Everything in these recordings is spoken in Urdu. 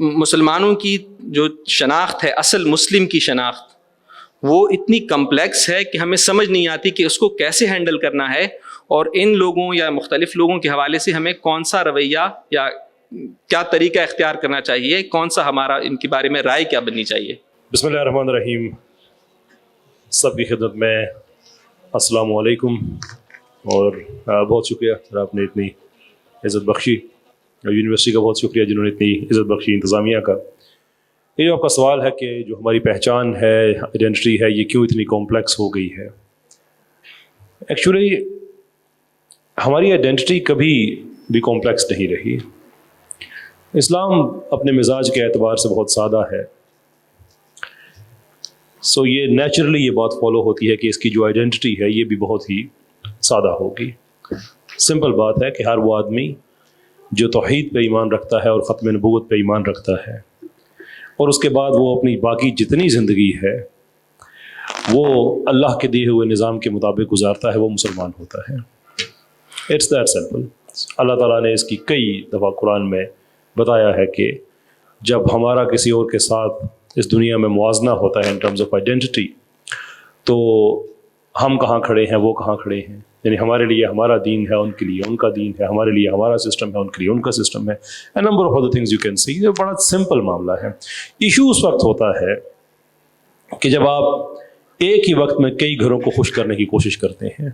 مسلمانوں کی جو شناخت ہے، اصل مسلم کی شناخت، وہ اتنی کمپلیکس ہے کہ ہمیں سمجھ نہیں آتی کہ اس کو کیسے ہینڈل کرنا ہے، اور ان لوگوں یا مختلف لوگوں کے حوالے سے ہمیں کون سا رویہ یا کیا طریقہ اختیار کرنا چاہیے، کون سا ہمارا ان کے بارے میں رائے کیا بننی چاہیے۔ بسم اللہ الرحمن الرحیم۔ سب کی خدمت میں السلام علیکم، اور بہت شکریہ سر، آپ نے اتنی عزت بخشی، یونیورسٹی کا بہت شکریہ جنہوں نے اتنی عزت بخشی انتظامیہ کا۔ یہ جو آپ کا سوال ہے کہ جو ہماری پہچان ہے، آئیڈینٹی ہے، یہ کیوں اتنی کمپلیکس ہو گئی ہے؟ ایکچولی ہماری آئیڈینٹی کبھی بھی کمپلیکس نہیں رہی۔ اسلام اپنے مزاج کے اعتبار سے بہت سادہ ہے، سو یہ نیچرلی یہ بات فالو ہوتی ہے کہ اس کی جو آئیڈینٹی ہے یہ بھی بہت ہی سادہ ہوگی۔ سمپل بات ہے کہ ہر وہ آدمی جو توحید پہ ایمان رکھتا ہے اور ختم نبوت پہ ایمان رکھتا ہے، اور اس کے بعد وہ اپنی باقی جتنی زندگی ہے وہ اللہ کے دیے ہوئے نظام کے مطابق گزارتا ہے، وہ مسلمان ہوتا ہے۔ It's that simple. اللہ تعالیٰ نے اس کی کئی دفعہ قرآن میں بتایا ہے کہ جب ہمارا کسی اور کے ساتھ اس دنیا میں موازنہ ہوتا ہے ان ٹرمز آف آئیڈینٹی، تو ہم کہاں کھڑے ہیں، وہ کہاں کھڑے ہیں، یعنی ہمارے لیے ہمارا دین ہے، ان کے لیے ان کا دین ہے، ہمارے لیے ہمارا سسٹم ہے، ان کے لیے ان کا سسٹم ہے، a number of other things you can see. یہ بڑا سمپل معاملہ ہے۔ ایشو اس وقت ہوتا ہے کہ جب آپ ایک ہی وقت میں کئی گھروں کو خوش کرنے کی کوشش کرتے ہیں،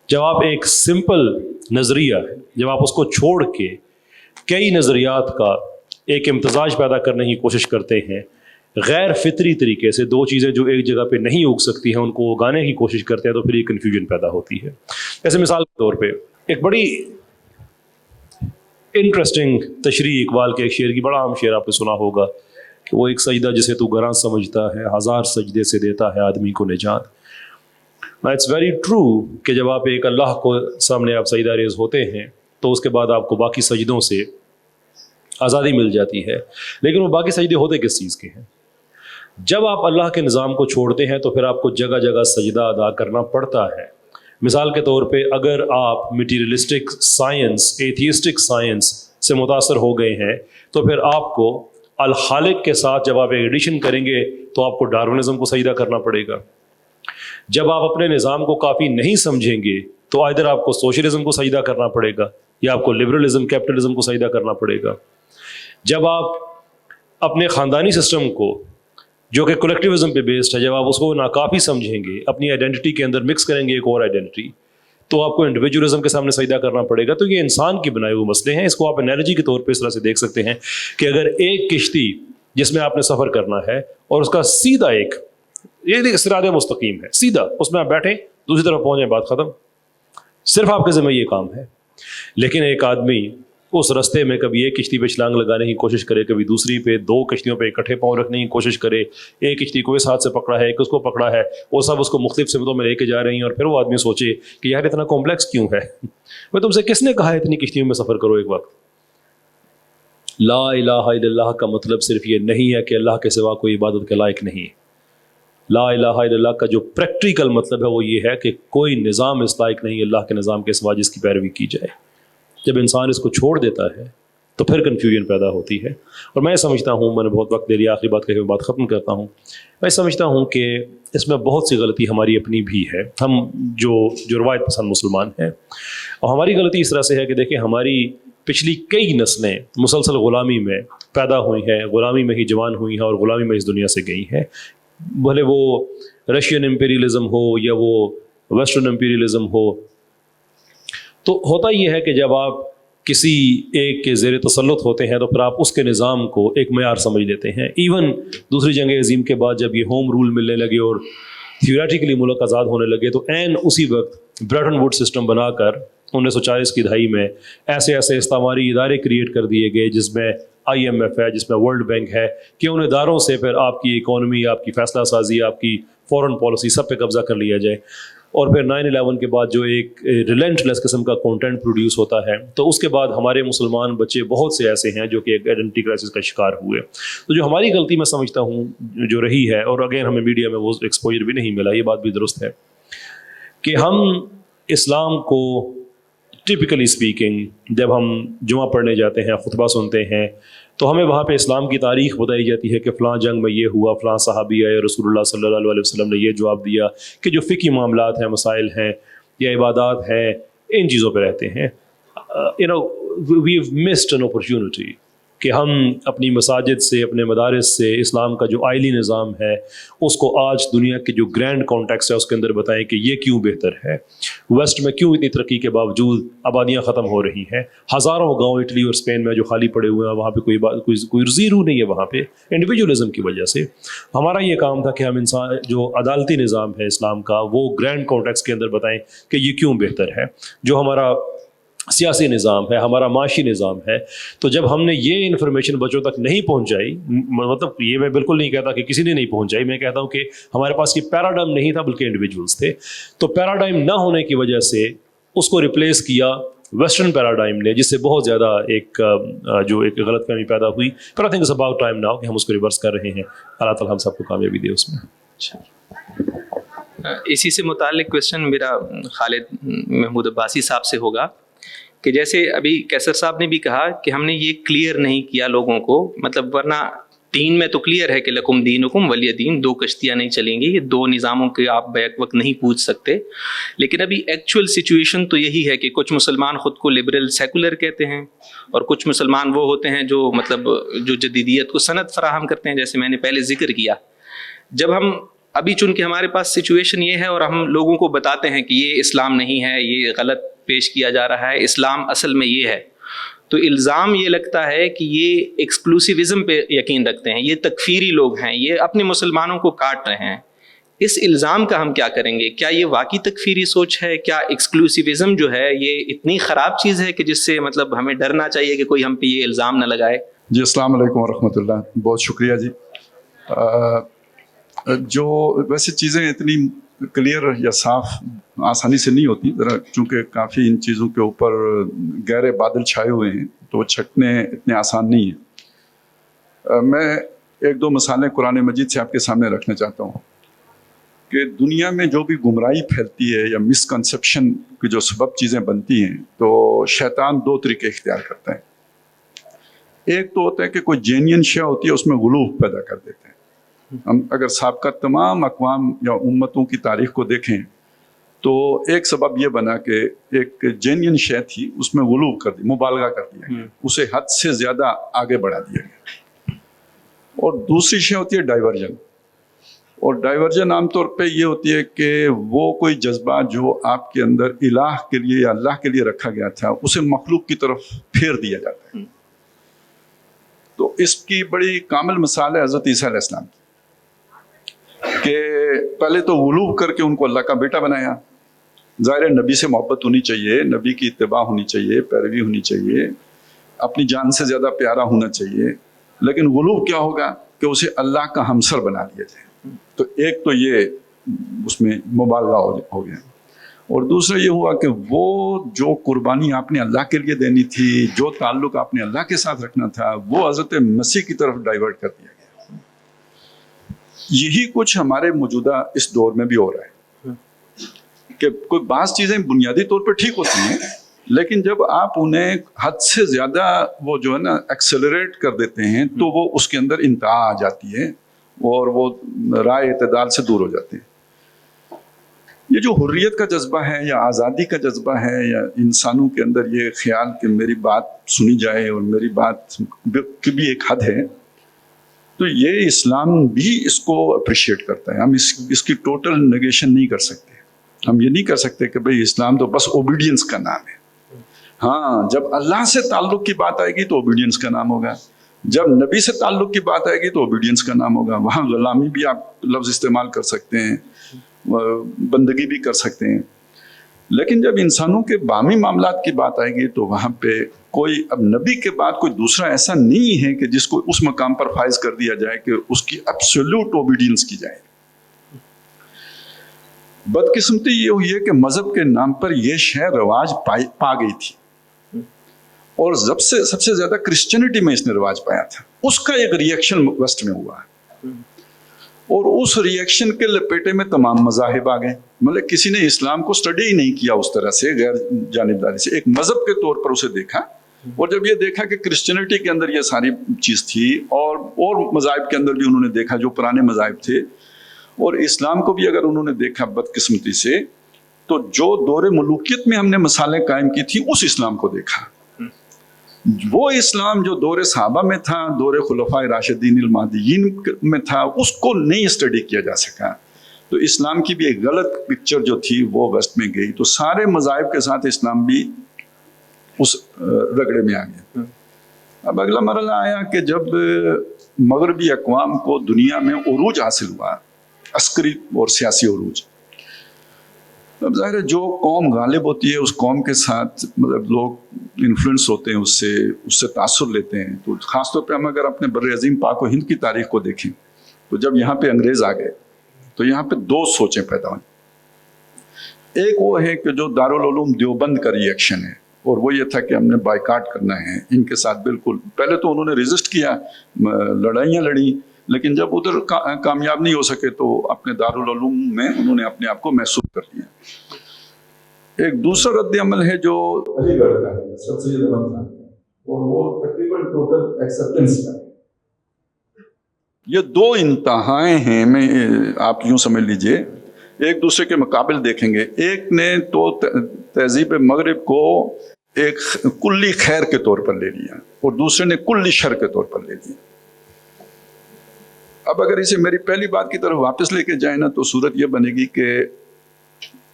جب آپ ایک سمپل نظریہ ہے، جب آپ اس کو چھوڑ کے کئی نظریات کا ایک امتزاج پیدا کرنے کی کوشش کرتے ہیں، غیر فطری طریقے سے دو چیزیں جو ایک جگہ پہ نہیں اگ سکتی ہیں ان کو اگانے کی کوشش کرتے ہیں، تو پھر یہ کنفیوژن پیدا ہوتی ہے۔ جیسے مثال کے طور پہ ایک بڑی انٹرسٹنگ تشریح اقبال کے ایک شعر کی، بڑا عام شعر آپ نے سنا ہوگا کہ وہ ایک سجدہ جسے تو گراں سمجھتا ہے، ہزار سجدے سے دیتا ہے آدمی کو نجات۔ اٹس ویری ٹرو کہ جب آپ ایک اللہ کو سامنے آپ سجدہ ریز ہوتے ہیں تو اس کے بعد آپ کو باقی سجدوں سے آزادی مل جاتی ہے، لیکن وہ باقی سجدے ہوتے کس چیز کے ہیں؟ جب آپ اللہ کے نظام کو چھوڑتے ہیں تو پھر آپ کو جگہ جگہ سجدہ ادا کرنا پڑتا ہے۔ مثال کے طور پہ اگر آپ میٹیریلسٹک سائنس، ایتھیسٹک سائنس سے متاثر ہو گئے ہیں تو پھر آپ کو الخالق کے ساتھ جب آپ ایک ایڈیشن کریں گے تو آپ کو ڈارونزم کو سجدہ کرنا پڑے گا۔ جب آپ اپنے نظام کو کافی نہیں سمجھیں گے تو ادھر آپ کو سوشلزم کو سجدہ کرنا پڑے گا یا آپ کو لبرلزم، کیپٹلزم کو سجدہ کرنا پڑے گا۔ جب آپ اپنے خاندانی سسٹم کو جو کہ کولیکٹیوزم پہ بیسڈ ہے، جب آپ اس کو ناکافی سمجھیں گے، اپنی آئیڈینٹی کے اندر مکس کریں گے ایک اور آئیڈینٹی، تو آپ کو انڈیویجولزم کے سامنے سجدہ کرنا پڑے گا۔ تو یہ انسان کی بنائے ہوئے مسئلے ہیں۔ اس کو آپ انالوجی کے طور پہ اس طرح سے دیکھ سکتے ہیں کہ اگر ایک کشتی جس میں آپ نے سفر کرنا ہے اور اس کا سیدھا ایک یہ صراط مستقیم ہے، سیدھا اس میں آپ بیٹھیں، دوسری طرف پہنچیں، بات ختم، صرف آپ کے ذمہ یہ کام ہے۔ لیکن ایک آدمی اس رستے میں کبھی ایک کشتی پہ چھلانگ لگانے کی کوشش کرے، کبھی دوسری پہ، دو کشتیوں پہ اکٹھے پاؤں رکھنے کی کوشش کرے، ایک کشتی کو اس ہاتھ سے پکڑا ہے، ایک اس کو پکڑا ہے، وہ سب اس کو مختلف سمتوں میں لے کے جا رہی ہیں، اور پھر وہ آدمی سوچے کہ یار اتنا کمپلیکس کیوں ہے؟ میں تم سے کس نے کہا ہے اتنی کشتیوں میں سفر کرو ایک وقت؟ لا الہ الا اللہ کا مطلب صرف یہ نہیں ہے کہ اللہ کے سوا کوئی عبادت کے لائق نہیں۔ لا الہ الا اللہ کا جو پریکٹیکل مطلب ہے وہ یہ ہے کہ کوئی نظام اس لائق نہیں اللہ کے نظام کے سوا جس کی پیروی کی جائے۔ جب انسان اس کو چھوڑ دیتا ہے تو پھر کنفیوژن پیدا ہوتی ہے۔ اور میں سمجھتا ہوں، میں نے بہت وقت دے لیا، آخری بات کہہ کے بات ختم کرتا ہوں، میں سمجھتا ہوں کہ اس میں بہت سی غلطی ہماری اپنی بھی ہے، ہم جو روایت پسند مسلمان ہیں، اور ہماری غلطی اس طرح سے ہے کہ دیکھیں ہماری پچھلی کئی نسلیں مسلسل غلامی میں پیدا ہوئی ہیں، غلامی میں ہی جوان ہوئی ہیں اور غلامی میں اس دنیا سے گئی ہیں، بھلے وہ رشین امپیریلزم ہو یا وہ ویسٹرن امپیریلزم ہو۔ تو ہوتا یہ ہے کہ جب آپ کسی ایک کے زیر تسلط ہوتے ہیں تو پھر آپ اس کے نظام کو ایک معیار سمجھ لیتے ہیں۔ ایون دوسری جنگ عظیم کے بعد جب یہ ہوم رول ملنے لگے اور تھیوریٹیکلی ملک آزاد ہونے لگے تو عین اسی وقت برٹن ووڈ سسٹم بنا کر 1940 کی دہائی میں ایسے استعماری ادارے کریٹ کر دیے گئے، جس میں IMF ہے، جس میں ورلڈ بینک ہے، کہ ان اداروں سے پھر آپ کی اکانومی، آپ کی فیصلہ سازی، آپ کی فورن پالیسی سب پہ قبضہ کر لیا جائے۔ اور پھر 9/11 کے بعد جو ایک ریلنٹلیس قسم کا کانٹینٹ پروڈیوس ہوتا ہے، تو اس کے بعد ہمارے مسلمان بچے بہت سے ایسے ہیں جو کہ ایک آئیڈینٹی کرائسس کا شکار ہوئے۔ تو جو ہماری غلطی میں سمجھتا ہوں جو رہی ہے، اور اگین ہمیں میڈیا میں وہ ایکسپوجر بھی نہیں ملا، یہ بات بھی درست ہے کہ ہم اسلام کو ٹپکلی اسپیکنگ جب ہم جمعہ پڑھنے جاتے ہیں، خطبہ سنتے ہیں، تو ہمیں وہاں پہ اسلام کی تاریخ بتائی جاتی ہے کہ فلاں جنگ میں یہ ہوا، فلاں صحابی آئے، رسول اللہ صلی اللہ علیہ وسلم نے یہ جواب دیا، کہ جو فقہی معاملات ہیں، مسائل ہیں یا عبادات ہیں، ان چیزوں پہ رہتے ہیں. we've missed an opportunity کہ ہم اپنی مساجد سے، اپنے مدارس سے اسلام کا جو آئلی نظام ہے اس کو آج دنیا کے جو گرینڈ کانٹیکسٹ ہے اس کے اندر بتائیں کہ یہ کیوں بہتر ہے. ویسٹ میں کیوں اتنی ترقی کے باوجود آبادیاں ختم ہو رہی ہیں، ہزاروں گاؤں اٹلی اور اسپین میں جو خالی پڑے ہوئے ہیں، وہاں پہ کوئی زیرو نہیں ہے. وہاں پہ انڈیویجولزم کی وجہ سے ہمارا یہ کام تھا کہ ہم انسان جو عدالتی نظام ہے اسلام کا وہ گرینڈ کانٹیکسٹ کے اندر بتائیں کہ یہ کیوں بہتر ہے. جو ہمارا سیاسی نظام ہے، ہمارا معاشی نظام ہے، تو جب ہم نے یہ انفارمیشن بچوں تک نہیں پہنچائی، مطلب یہ میں بالکل نہیں کہتا کہ کسی نے نہیں پہنچائی، میں کہتا ہوں کہ ہمارے پاس یہ پیراڈائم نہیں تھا بلکہ انڈیویجولس تھے. تو پیراڈائم نہ ہونے کی وجہ سے اس کو ریپلیس کیا ویسٹرن پیراڈائم نے، جس سے بہت زیادہ ایک غلط فہمی پیدا ہوئی. پر I think it's about time now کہ ہم اس کو ریورس کر رہے ہیں. اللہ تعالیٰ ہم سب کو کامیابی دے اس میں. اسی سے متعلق کویشچن میرا خالد محمود عباسی صاحب سے ہوگا کہ جیسے ابھی کیسر صاحب نے بھی کہا کہ ہم نے یہ کلیئر نہیں کیا لوگوں کو، مطلب ورنہ دین میں تو کلیئر ہے کہ لکم دینکم ولی دین، دو کشتیاں نہیں چلیں گی، یہ دو نظاموں کے آپ بیک وقت نہیں پوچھ سکتے. لیکن ابھی ایکچوئل سچویشن تو یہی ہے کہ کچھ مسلمان خود کو لبرل سیکولر کہتے ہیں، اور کچھ مسلمان وہ ہوتے ہیں جو مطلب جو جدیدیت کو سند فراہم کرتے ہیں، جیسے میں نے پہلے ذکر کیا. جب ہم ابھی چونکہ ہمارے پاس سچویشن یہ ہے اور ہم لوگوں کو بتاتے ہیں کہ یہ اسلام نہیں ہے، یہ غلط پیش کیا جا رہا ہے، اسلام اصل میں یہ ہے، تو الزام یہ لگتا ہے کہ یہ ایکسکلوسیوزم پہ یقین رکھتے ہیں، یہ تکفیری لوگ ہیں، یہ اپنے مسلمانوں کو کاٹ رہے ہیں. اس الزام کا ہم کیا کریں گے؟ کیا یہ واقعی تکفیری سوچ ہے؟ کیا ایکسکلوسیوزم جو ہے یہ اتنی خراب چیز ہے کہ جس سے مطلب ہمیں ڈرنا چاہیے کہ کوئی ہم پہ یہ الزام نہ لگائے؟ جی السلام علیکم ورحمۃ اللہ، بہت شکریہ جی. جو ویسے چیزیں اتنی کلیئر یا صاف آسانی سے نہیں ہوتی، ذرا چونکہ کافی ان چیزوں کے اوپر گہرے بادل چھائے ہوئے ہیں تو وہ چھٹنے اتنے آسان نہیں ہیں. میں ایک دو مثالیں قرآن مجید سے آپ کے سامنے رکھنا چاہتا ہوں کہ دنیا میں جو بھی گمراہی پھیلتی ہے یا مسکنسیپشن کی جو سبب چیزیں بنتی ہیں تو شیطان دو طریقے اختیار کرتا ہے. ایک تو ہوتا ہے کہ کوئی جینین شے ہوتی ہے، اس میں غلو پیدا کر دیتے ہیں. ہم اگر سابقہ تمام اقوام یا امتوں کی تاریخ کو دیکھیں تو ایک سبب یہ بنا کہ ایک جینین شے تھی، اس میں غلو کر دی، مبالغہ کر دیا گیا، اسے حد سے زیادہ آگے بڑھا دیا گیا. اور دوسری شے ہوتی ہے ڈائیورجن. اور ڈائیورجن عام طور پہ یہ ہوتی ہے کہ وہ کوئی جذبہ جو آپ کے اندر الہ کے لیے یا اللہ کے لیے رکھا گیا تھا اسے مخلوق کی طرف پھیر دیا جاتا ہے. تو اس کی بڑی کامل مثال ہے حضرت عیسیٰ علیہ السلام کی، کہ پہلے تو غلو کر کے ان کو اللہ کا بیٹا بنایا. ظاہر نبی سے محبت ہونی چاہیے، نبی کی اتباع ہونی چاہیے، پیروی ہونی چاہیے، اپنی جان سے زیادہ پیارا ہونا چاہیے. لیکن غلو کیا ہوگا کہ اسے اللہ کا ہمسر بنا دیا جائے. تو ایک تو یہ اس میں مبالغہ ہو گیا. اور دوسرا یہ ہوا کہ وہ جو قربانی آپ نے اللہ کے لیے دینی تھی، جو تعلق آپ نے اللہ کے ساتھ رکھنا تھا، وہ حضرت مسیح کی طرف ڈائیورٹ کر دیا گیا. یہی کچھ ہمارے موجودہ اس دور میں بھی ہو رہا ہے کہ کوئی بعض چیزیں بنیادی طور پر ٹھیک ہوتی ہیں، لیکن جب آپ انہیں حد سے زیادہ وہ جو ہے نا ایکسلریٹ کر دیتے ہیں تو وہ اس کے اندر انتہا آ جاتی ہے اور وہ رائے اعتدال سے دور ہو جاتے ہیں. یہ جو حریت کا جذبہ ہے یا آزادی کا جذبہ ہے یا انسانوں کے اندر یہ خیال کہ میری بات سنی جائے اور میری بات کی بھی ایک حد ہے، تو یہ اسلام بھی اس کو اپریشیٹ کرتا ہے. ہم اس کی ٹوٹل نیگیشن نہیں کر سکتے. ہم یہ نہیں کر سکتے کہ بھئی اسلام تو بس اوبیڈینس کا نام ہے. ہاں، جب اللہ سے تعلق کی بات آئے گی تو اوبیڈینس کا نام ہوگا، جب نبی سے تعلق کی بات آئے گی تو اوبیڈینس کا نام ہوگا. وہاں غلامی بھی آپ لفظ استعمال کر سکتے ہیں، بندگی بھی کر سکتے ہیں. لیکن جب انسانوں کے باہمی معاملات کی بات آئے گی تو وہاں پہ کوئی اب نبی کے بعد کوئی دوسرا ایسا نہیں ہے کہ جس کو اس مقام پر فائز کر دیا جائے کہ اس کی ایبسولوٹ اوبیڈینس کی جائے. بدقسمتی یہ ہوئی ہے کہ مذہب کے نام پر یہ شے رواج پا گئی تھی، اور سب سے زیادہ کرسچینٹی میں اس نے رواج پایا تھا. اس کا ایک ریئیکشن ویسٹ میں ہوا ہے، اور اس ریئیکشن کے لپیٹے میں تمام مذاہب آ گئے. مطلب کسی نے اسلام کو سٹڈی ہی نہیں کیا اس طرح سے غیر جانبداری سے، ایک مذہب کے طور پر اسے دیکھا اور جب یہ دیکھا کہ کرسچینٹی کے اندر یہ ساری چیز تھی اور مذاہب کے اندر بھی انہوں نے دیکھا جو پرانے مذاہب تھے، اور اسلام کو بھی اگر انہوں نے دیکھا بدقسمتی سے، تو جو دور ملوکیت میں ہم نے مثالیں قائم کی تھی اس اسلام کو دیکھا. وہ اسلام جو دور صحابہ میں تھا، دور خلفائے راشدین المہدیین میں تھا، اس کو نہیں اسٹڈی کیا جا سکا. تو اسلام کی بھی ایک غلط پکچر جو تھی وہ ویسٹ میں گئی. تو سارے مذاہب کے ساتھ اسلام بھی اس رگڑے میں آ گیا. اب اگلا مرحلہ آیا کہ جب مغربی اقوام کو دنیا میں عروج حاصل ہوا، عسکری اور سیاسی عروج. اب ظاہر ہے جو قوم غالب ہوتی ہے اس قوم کے ساتھ مطلب لوگ انفلوئنس ہوتے ہیں، اس سے تاثر لیتے ہیں. تو خاص طور پہ ہم اگر اپنے بر عظیم پاک و ہند کی تاریخ کو دیکھیں تو جب یہاں پہ انگریز آ گئے تو یہاں پہ دو سوچیں پیدا ہوئیں. ایک وہ ہے کہ جو دارالعلوم دیوبند کا ری ایکشن ہے، اور وہ یہ تھا کہ ہم نے بائیکاٹ کرنا ہے ان کے ساتھ. بالکل پہلے تو انہوں نے ریزسٹ کیا، لڑائیاں لڑیں، لیکن جب ادھر کامیاب نہیں ہو سکے تو اپنے دارالعلوم میں انہوں نے اپنے آپ کو محسوس کر لیا. ایک دوسرا رد عمل ہے جو علی گڑھ کا ہے، سر سید احمد خان، اور وہ تقریباً ٹوٹل ایکسیپٹنس کا ہے. یہ دو انتہائیں ہیں، میں آپ یوں سمجھ لیجئے ایک دوسرے کے مقابل دیکھیں گے. ایک نے تو تہذیب مغرب کو ایک کلی خیر کے طور پر لے لیا اور دوسرے نے کلی شر کے طور پر لے لیا. اب اگر اسے میری پہلی بات کی طرف واپس لے کے جائیں نا تو صورت یہ بنے گی کہ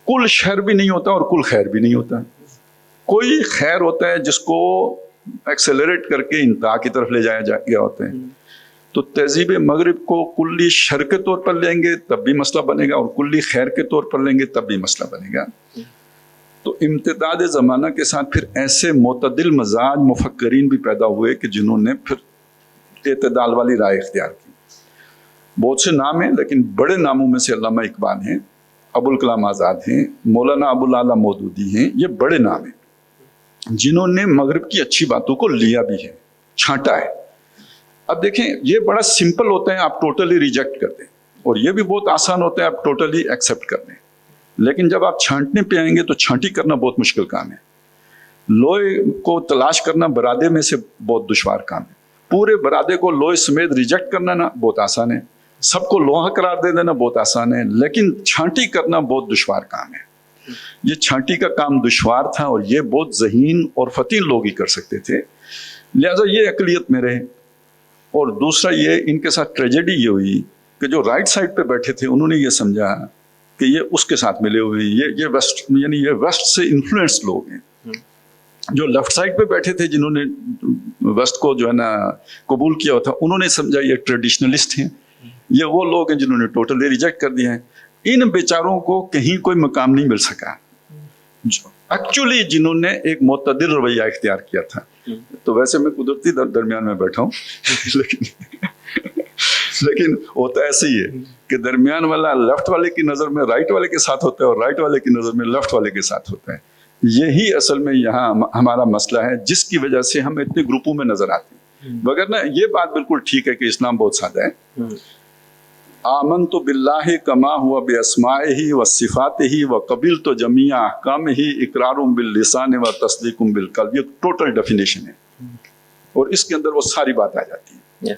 کل شر بھی نہیں ہوتا اور کل خیر بھی نہیں ہوتا. کوئی خیر ہوتا ہے جس کو ایکسیلریٹ کر کے انتہا کی طرف لے جایا گیا ہوتا ہے. تو تہذیب مغرب کو کلی شر کے طور پر لیں گے تب بھی مسئلہ بنے گا، اور کلی خیر کے طور پر لیں گے تب بھی مسئلہ بنے گا. تو امتداد زمانہ کے ساتھ پھر ایسے معتدل مزاج مفکرین بھی پیدا ہوئے کہ جنہوں نے پھر اعتدال والی رائے اختیار کی. بہت سے نام ہیں، لیکن بڑے ناموں میں سے علامہ اقبال ہیں، ابوالکلام آزاد ہیں، مولانا ابوالعلا مودودی ہیں. یہ بڑے نام ہیں جنہوں نے مغرب کی اچھی باتوں کو لیا بھی ہے، چھانٹا ہے. اب دیکھیں یہ بڑا سمپل ہوتا ہے، آپ ٹوٹلی ریجیکٹ کر دیں، اور یہ بھی بہت آسان ہوتا ہے آپ ٹوٹلی ایکسیپٹ کر دیں. لیکن جب آپ چھانٹنے پہ آئیں گے تو چھانٹی کرنا بہت مشکل کام ہے. لوہے کو تلاش کرنا برادے میں سے بہت دشوار کام ہے. پورے برادے کو لوہے سمیت ریجیکٹ کرنا نا بہت آسان ہے، سب کو لوہا قرار دے دینا بہت آسان ہے، لیکن چھانٹی کرنا بہت دشوار کام ہے. یہ چھانٹی کا کام دشوار تھا اور یہ بہت ذہین اور فتین لوگ ہی کر سکتے تھے. لہٰذا یہ اقلیت میں رہے. اور دوسرا یہ ان کے ساتھ ٹریجڈی یہ ہوئی کہ جو رائٹ سائڈ پہ بیٹھے تھے انہوں نے یہ سمجھا کہ یہ اس کے ساتھ ملے ہوئے، یہ ویسٹ یعنی یہ ویسٹ سے انفلوئنس لوگ ہیں. جو لیفٹ سائڈ پہ بیٹھے تھے جنہوں نے ویسٹ کو جو ہے نا قبول کیا ہوا تھا، انہوں نے سمجھا یہ ٹریڈیشنلسٹ ہیں، یہ وہ لوگ ہیں جنہوں نے ٹوٹلی ریجیکٹ کر دیا ہے. ان بیچاروں کو کہیں کوئی مقام نہیں مل سکا ایکچولی جنہوں نے ایک معتدل رویہ اختیار کیا تھا. تو ویسے میں قدرتی درمیان میں بیٹھا ہوں لیکن ہوتا ایسے ہی ہے کہ درمیان والا لیفٹ والے کی نظر میں رائٹ والے کے ساتھ ہوتا ہے اور رائٹ والے کی نظر میں لیفٹ والے کے ساتھ ہوتا ہے. یہی اصل میں یہاں ہمارا مسئلہ ہے جس کی وجہ سے ہم اتنے گروپوں میں نظر آتے ہیں. وگرنہ یہ بات بالکل ٹھیک ہے کہ اسلام بہت سادہ ہے. آمنت باللہ کما ہوا باسمائہ و صفاتہ و قبلت جمیع احکامہ اقرار باللسان و تصدیق بالقلب. یہ ٹوٹل ڈیفینیشن ہے اور اس کے اندر وہ ساری بات آ جاتی ہے.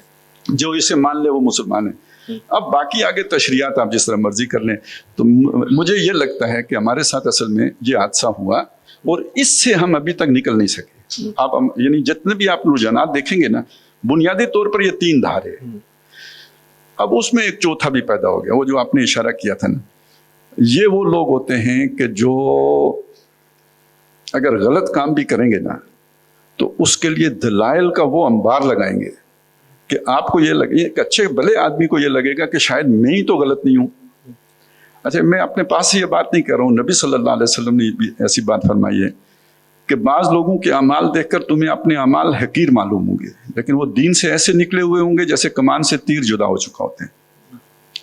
جو اسے مان لے وہ مسلمان ہے. اب باقی آگے تشریحات آپ جس طرح مرضی کر لیں. تو مجھے یہ لگتا ہے کہ ہمارے ساتھ اصل میں یہ حادثہ ہوا اور اس سے ہم ابھی تک نکل نہیں سکے. آپ یعنی جتنے بھی آپ رجحانات دیکھیں گے نا بنیادی طور پر یہ تین دھارے. اب اس میں ایک چوتھا بھی پیدا ہو گیا، وہ جو آپ نے اشارہ کیا تھا نا، یہ وہ لوگ ہوتے ہیں کہ جو اگر غلط کام بھی کریں گے نا تو اس کے لیے دلائل کا وہ انبار لگائیں گے کہ آپ کو یہ لگے، ایک اچھے بھلے آدمی کو یہ لگے گا کہ شاید میں ہی تو غلط نہیں ہوں. اچھا میں اپنے پاس سے یہ بات نہیں کر رہا ہوں، نبی صلی اللہ علیہ وسلم نے بھی ایسی بات فرمائی ہے کہ بعض لوگوں کے اعمال دیکھ کر تمہیں اپنے اعمال حقیر معلوم ہوں گے، لیکن وہ دین سے ایسے نکلے ہوئے ہوں گے جیسے کمان سے تیر جدا ہو چکا ہوتے ہیں.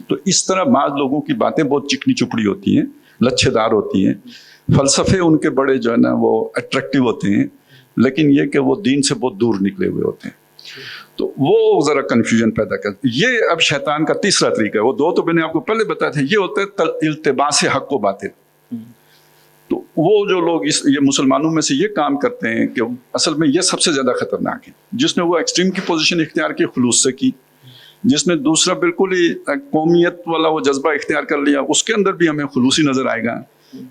تو اس طرح بعض لوگوں کی باتیں بہت چکنی چپڑی ہوتی ہیں، لچھے دار ہوتی ہیں، فلسفے ان کے بڑے جو ہے نا وہ اٹریکٹیو ہوتے ہیں، لیکن یہ کہ وہ دین سے بہت دور نکلے ہوئے ہوتے ہیں. تو وہ ذرا کنفیوژن پیدا کرتے. یہ اب شیطان کا تیسرا طریقہ ہے. وہ دو تو میں نے آپ کو پہلے بتایا تھا. یہ ہوتا ہے التباس حق و باطل. تو وہ جو لوگ یہ مسلمانوں میں سے یہ کام کرتے ہیں کہ اصل میں یہ سب سے زیادہ خطرناک ہے. جس نے وہ ایکسٹریم کی پوزیشن اختیار کی خلوص سے کی، جس نے دوسرا بالکل ہی قومیت والا وہ جذبہ اختیار کر لیا، اس کے اندر بھی ہمیں خلوصی نظر آئے گا.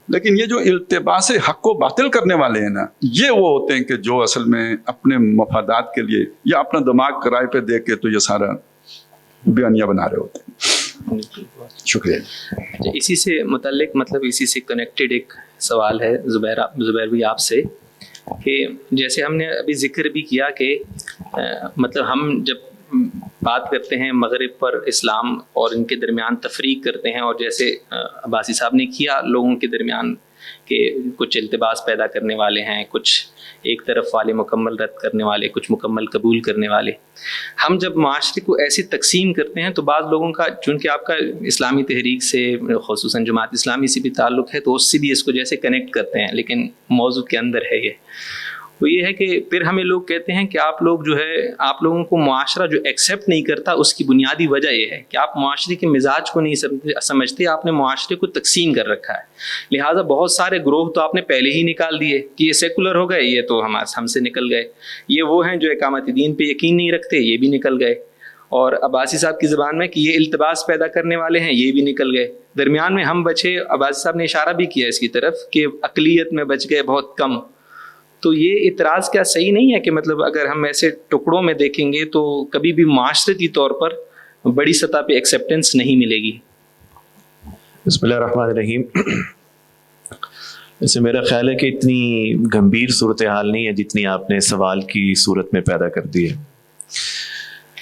لیکن یہ جو التباس حق و باطل کرنے والے ہیں نا، یہ وہ ہوتے ہیں کہ جو اصل میں اپنے مفادات کے لیے یا اپنا دماغ کرائے پہ دے کے تو یہ سارا بیانیہ بنا رہے ہوتے ہیں. شکریہ. اسی سے متعلق مطلب اسی سے کنیکٹڈ ایک سوال ہے زبیر بھی آپ سے، کہ جیسے ہم نے ابھی ذکر بھی کیا کہ مطلب ہم جب بات کرتے ہیں مغرب پر اسلام اور ان کے درمیان تفریق کرتے ہیں، اور جیسے عباسی صاحب نے کیا لوگوں کے درمیان کہ کچھ التباس پیدا کرنے والے ہیں، کچھ ایک طرف والے مکمل رد کرنے والے، کچھ مکمل قبول کرنے والے. ہم جب معاشرے کو ایسی تقسیم کرتے ہیں تو بعض لوگوں کا، چونکہ آپ کا اسلامی تحریک سے خصوصاً جماعت اسلامی سے بھی تعلق ہے، تو اس سے بھی اس کو جیسے کنیکٹ کرتے ہیں، لیکن موضوع کے اندر ہے یہ، وہ یہ ہے کہ پھر ہمیں لوگ کہتے ہیں کہ آپ لوگ جو ہے، آپ لوگوں کو معاشرہ جو ایکسیپٹ نہیں کرتا، اس کی بنیادی وجہ یہ ہے کہ آپ معاشرے کے مزاج کو نہیں سمجھتے، آپ نے معاشرے کو تقسیم کر رکھا ہے. لہٰذا بہت سارے گروہ تو آپ نے پہلے ہی نکال دیے کہ یہ سیکولر ہو گئے، یہ تو ہم سے نکل گئے، یہ وہ ہیں جو اقامت دین پہ یقین نہیں رکھتے، یہ بھی نکل گئے، اور عباسی صاحب کی زبان میں کہ یہ التباس پیدا کرنے والے ہیں، یہ بھی نکل گئے. درمیان میں ہم بچے، عباسی صاحب نے اشارہ بھی کیا اس کی طرف کہ اقلیت میں بچ گئے بہت کم. تو یہ اعتراض کیا صحیح نہیں ہے کہ مطلب اگر ہم ایسے ٹکڑوں میں دیکھیں گے تو کبھی بھی معاشرتی طور پر بڑی سطح پہ ایکسیپٹنس نہیں ملے گی؟ بسم اللہ الرحمن الرحیم. ویسے میرا خیال ہے کہ اتنی گمبھیر صورتحال نہیں ہے جتنی آپ نے سوال کی صورت میں پیدا کر دی ہے.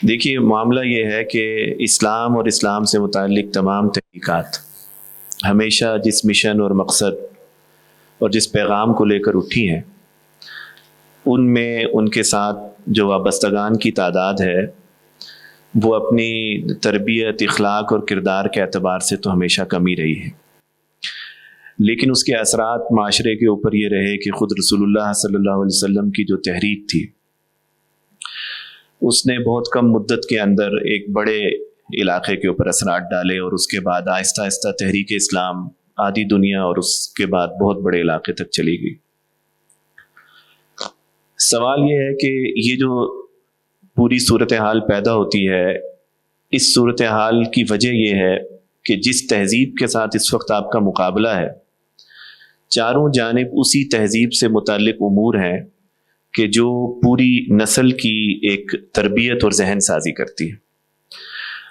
دیکھیے معاملہ یہ ہے کہ اسلام اور اسلام سے متعلق تمام تحقیقات ہمیشہ جس مشن اور مقصد اور جس پیغام کو لے کر اٹھی ہیں، ان میں ان کے ساتھ جو وابستگان کی تعداد ہے وہ اپنی تربیت، اخلاق اور کردار کے اعتبار سے تو ہمیشہ کم ہی رہی ہے، لیکن اس کے اثرات معاشرے کے اوپر یہ رہے کہ خود رسول اللہ صلی اللہ علیہ وسلم کی جو تحریک تھی اس نے بہت کم مدت کے اندر ایک بڑے علاقے کے اوپر اثرات ڈالے، اور اس کے بعد آہستہ آہستہ تحریک اسلام آدھی دنیا اور اس کے بعد بہت بڑے علاقے تک چلی گئی. سوال یہ ہے کہ یہ جو پوری صورتحال پیدا ہوتی ہے، اس صورتحال کی وجہ یہ ہے کہ جس تہذیب کے ساتھ اس وقت آپ کا مقابلہ ہے، چاروں جانب اسی تہذیب سے متعلق امور ہیں کہ جو پوری نسل کی ایک تربیت اور ذہن سازی کرتی ہے.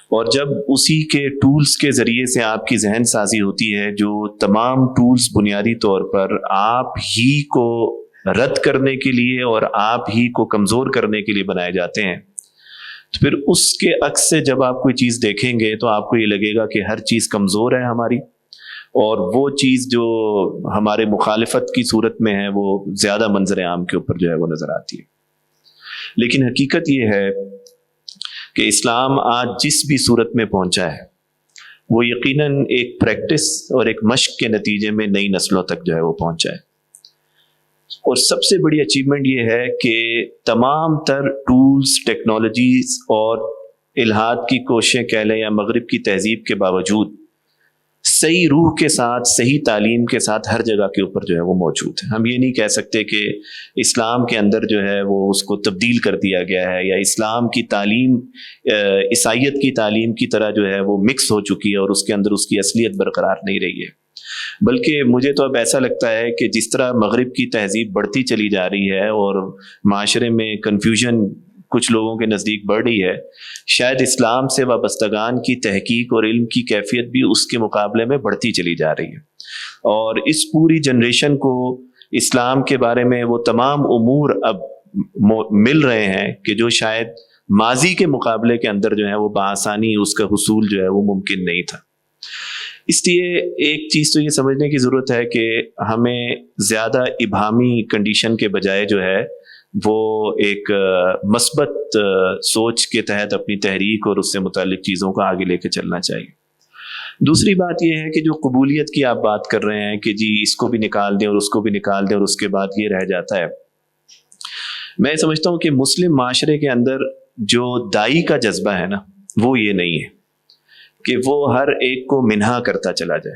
اور جب اسی کے ٹولز کے ذریعے سے آپ کی ذہن سازی ہوتی ہے، جو تمام ٹولز بنیادی طور پر آپ ہی کو رد کرنے کے لیے اور آپ ہی کو کمزور کرنے کے لیے بنائے جاتے ہیں، تو پھر اس کے عکس سے جب آپ کوئی چیز دیکھیں گے تو آپ کو یہ لگے گا کہ ہر چیز کمزور ہے ہماری، اور وہ چیز جو ہمارے مخالفت کی صورت میں ہے وہ زیادہ منظر عام کے اوپر جو ہے وہ نظر آتی ہے. لیکن حقیقت یہ ہے کہ اسلام آج جس بھی صورت میں پہنچا ہے وہ یقیناً ایک پریکٹس اور ایک مشق کے نتیجے میں نئی نسلوں تک جو ہے وہ پہنچا ہے. اور سب سے بڑی اچیومنٹ یہ ہے کہ تمام تر ٹولز، ٹیکنالوجیز اور الہاد کی کوششیں کہہ لیں یا مغرب کی تہذیب کے باوجود صحیح روح کے ساتھ، صحیح تعلیم کے ساتھ ہر جگہ کے اوپر جو ہے وہ موجود ہے. ہم یہ نہیں کہہ سکتے کہ اسلام کے اندر جو ہے وہ اس کو تبدیل کر دیا گیا ہے، یا اسلام کی تعلیم عیسائیت کی تعلیم کی طرح جو ہے وہ مکس ہو چکی ہے اور اس کے اندر اس کی اصلیت برقرار نہیں رہی ہے. بلکہ مجھے تو اب ایسا لگتا ہے کہ جس طرح مغرب کی تہذیب بڑھتی چلی جا رہی ہے اور معاشرے میں کنفیوژن کچھ لوگوں کے نزدیک بڑھ رہی ہے، شاید اسلام سے وابستگان کی تحقیق اور علم کی کیفیت بھی اس کے مقابلے میں بڑھتی چلی جا رہی ہے. اور اس پوری جنریشن کو اسلام کے بارے میں وہ تمام امور اب مل رہے ہیں کہ جو شاید ماضی کے مقابلے کے اندر جو ہے وہ بآسانی اس کا حصول جو ہے وہ ممکن نہیں تھا. اس لیے ایک چیز تو یہ سمجھنے کی ضرورت ہے کہ ہمیں زیادہ ابہامی کنڈیشن کے بجائے جو ہے وہ ایک مثبت سوچ کے تحت اپنی تحریک اور اس سے متعلق چیزوں کو آگے لے کے چلنا چاہیے. دوسری بات یہ ہے کہ جو قبولیت کی آپ بات کر رہے ہیں کہ جی اس کو بھی نکال دیں اور اس کو بھی نکال دیں اور اس کے بعد یہ رہ جاتا ہے، میں سمجھتا ہوں کہ مسلم معاشرے کے اندر جو دائی کا جذبہ ہے نا وہ یہ نہیں ہے کہ وہ ہر ایک کو منہا کرتا چلا جائے.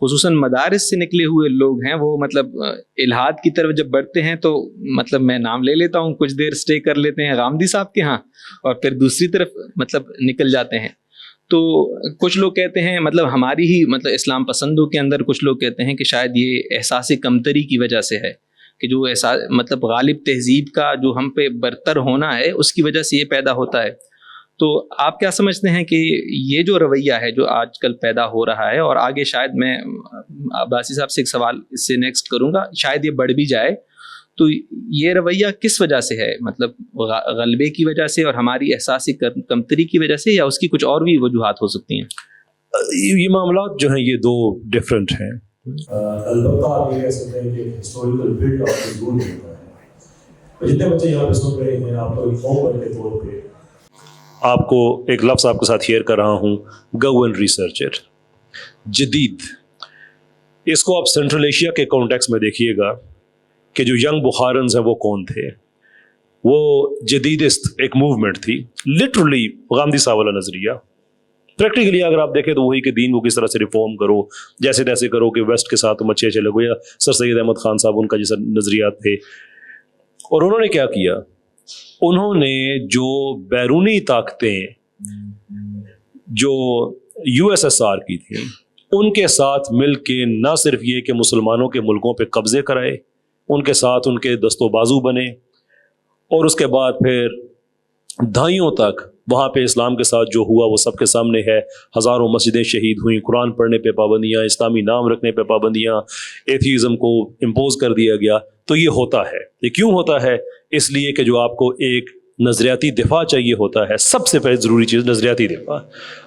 خصوصاً مدارس سے نکلے ہوئے لوگ ہیں وہ مطلب الحاد کی طرف جب بڑھتے ہیں تو مطلب میں نام لے لیتا ہوں, کچھ دیر سٹے کر لیتے ہیں غامدی صاحب کے ہاں اور پھر دوسری طرف مطلب نکل جاتے ہیں. تو کچھ لوگ کہتے ہیں مطلب ہماری ہی مطلب اسلام پسندوں کے اندر کچھ لوگ کہتے ہیں کہ شاید یہ احساس کمتری کی وجہ سے ہے, کہ جو احساس مطلب غالب تہذیب کا جو ہم پہ برتر ہونا ہے اس کی وجہ سے یہ پیدا ہوتا ہے. تو آپ کیا سمجھتے ہیں کہ یہ جو رویہ ہے جو آج کل پیدا ہو رہا ہے, اور آگے شاید میں عباسی صاحب سے ایک سوال اس سے نیکسٹ کروں گا, شاید یہ بڑھ بھی جائے, تو یہ رویہ کس وجہ سے ہے؟ مطلب غلبے کی وجہ سے اور ہماری احساسی کمتری کی وجہ سے, یا اس کی کچھ اور بھی وجوہات ہو سکتی ہیں؟ یہ معاملات جو ہیں یہ دو ڈفرینٹ ہیں. البتہ آپ یہ کہہ سکتے ہیں کہ ہسٹوریکل بلڈ آپ کو ضرور ملتا ہے. جتنے بچے یہاں پہ سن رہے ہیں, آپ کو ایک ہوم کے طور پہ آپ کو ایک لفظ آپ کے ساتھ شیئر کر رہا ہوں, گوون ریسرچر, جدید. اس کو آپ سینٹرل ایشیا کے کانٹیکس میں دیکھیے گا کہ جو ینگ بخارنز ہیں وہ کون تھے. وہ جدیدست ایک موومنٹ تھی, لٹرلی غامدی صاحب والا نظریہ. پریکٹیکلی اگر آپ دیکھیں تو وہی کہ دین کو کس طرح سے ریفارم کرو, جیسے تیسے کرو کہ ویسٹ کے ساتھ تم اچھے اچھے لگو, یا سر سید احمد خان صاحب ان کا جیسا نظریات تھے. اور انہوں نے کیا کیا, انہوں نے جو بیرونی طاقتیں جو یو ایس ایس آر کی تھیں ان کے ساتھ مل کے نہ صرف یہ کہ مسلمانوں کے ملکوں پہ قبضے کرائے, ان کے ساتھ ان کے دست و بازو بنے, اور اس کے بعد پھر دہائیوں تک وہاں پہ اسلام کے ساتھ جو ہوا وہ سب کے سامنے ہے. ہزاروں مسجدیں شہید ہوئیں, قرآن پڑھنے پہ پابندیاں, اسلامی نام رکھنے پہ پابندیاں, ایتھیزم کو امپوز کر دیا گیا. تو یہ ہوتا ہے. یہ کیوں ہوتا ہے؟ اس لیے کہ جو آپ کو ایک نظریاتی دفاع چاہیے ہوتا ہے, سب سے پہلے ضروری چیز نظریاتی دفاع.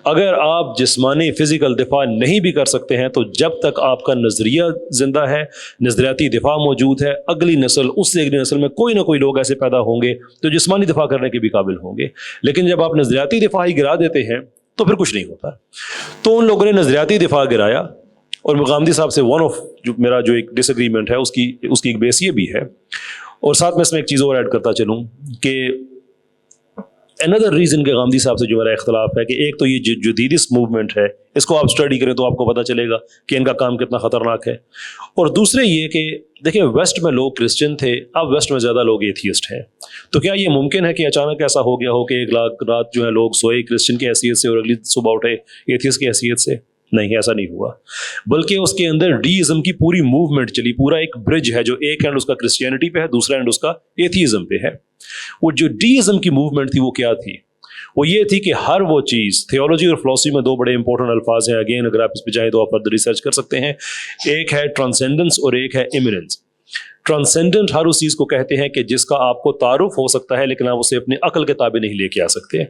اگر آپ جسمانی فزیکل دفاع نہیں بھی کر سکتے ہیں تو جب تک آپ کا نظریہ زندہ ہے, نظریاتی دفاع موجود ہے, اگلی نسل, اس سے اگلی نسل میں کوئی نہ کوئی لوگ ایسے پیدا ہوں گے جو جسمانی دفاع کرنے کے بھی قابل ہوں گے. لیکن جب آپ نظریاتی دفاع ہی گرا دیتے ہیں تو پھر کچھ نہیں ہوتا. تو ان لوگوں نے نظریاتی دفاع گرایا, اور غامدی صاحب سے ون آف جو میرا جو ایک ڈس ایگریمنٹ ہے اس کی ایک بیس یہ بھی ہے. اور ساتھ میں اس میں ایک چیز اور ایڈ کرتا چلوں کہ another reason کہ غامدی صاحب سے جو میرا اختلاف ہے کہ ایک تو یہ جدیدست موومنٹ ہے, اس کو آپ اسٹڈی کریں تو آپ کو پتہ چلے گا کہ ان کا کام کتنا خطرناک ہے. اور دوسرے یہ کہ دیکھیں ویسٹ میں لوگ کرسچن تھے, اب ویسٹ میں زیادہ لوگ ایتھیسٹ ہیں. تو کیا یہ ممکن ہے کہ اچانک ایسا ہو گیا ہو کہ ایک رات جو ہے لوگ سوئے کرسچن کی حیثیت سے اور اگلی صبح اٹھے ایتھیسٹ کی حیثیت سے؟ نہیں, ایسا نہیں ہوا. بلکہ اس کے اندر ڈی ازم کی پوری موومنٹ چلی, پورا ایک برج ہے جو ایک اینڈ اس کا کرسچینٹی پہ ہے, دوسرا اینڈ اس کا ایتھیزم پہ ہے. وہ جو ڈی ازم کی موومنٹ تھی وہ کیا تھی؟ وہ یہ تھی کہ ہر وہ چیز, تھیولوجی اور فلسفی میں دو بڑے امپورٹنٹ الفاظ ہیں, اگین اگر آپ اس پہ چاہیں تو آپ فردر ریسرچ کر سکتے ہیں. ایک ہے ٹرانسینڈنس اور ایک ہے ایمیننس. ٹرانسینڈنٹ ہر اس چیز کو کہتے ہیں کہ جس کا آپ کو تعارف ہو سکتا ہے لیکن آپ اسے اپنی عقل کے تابع نہیں لے کے آ سکتے.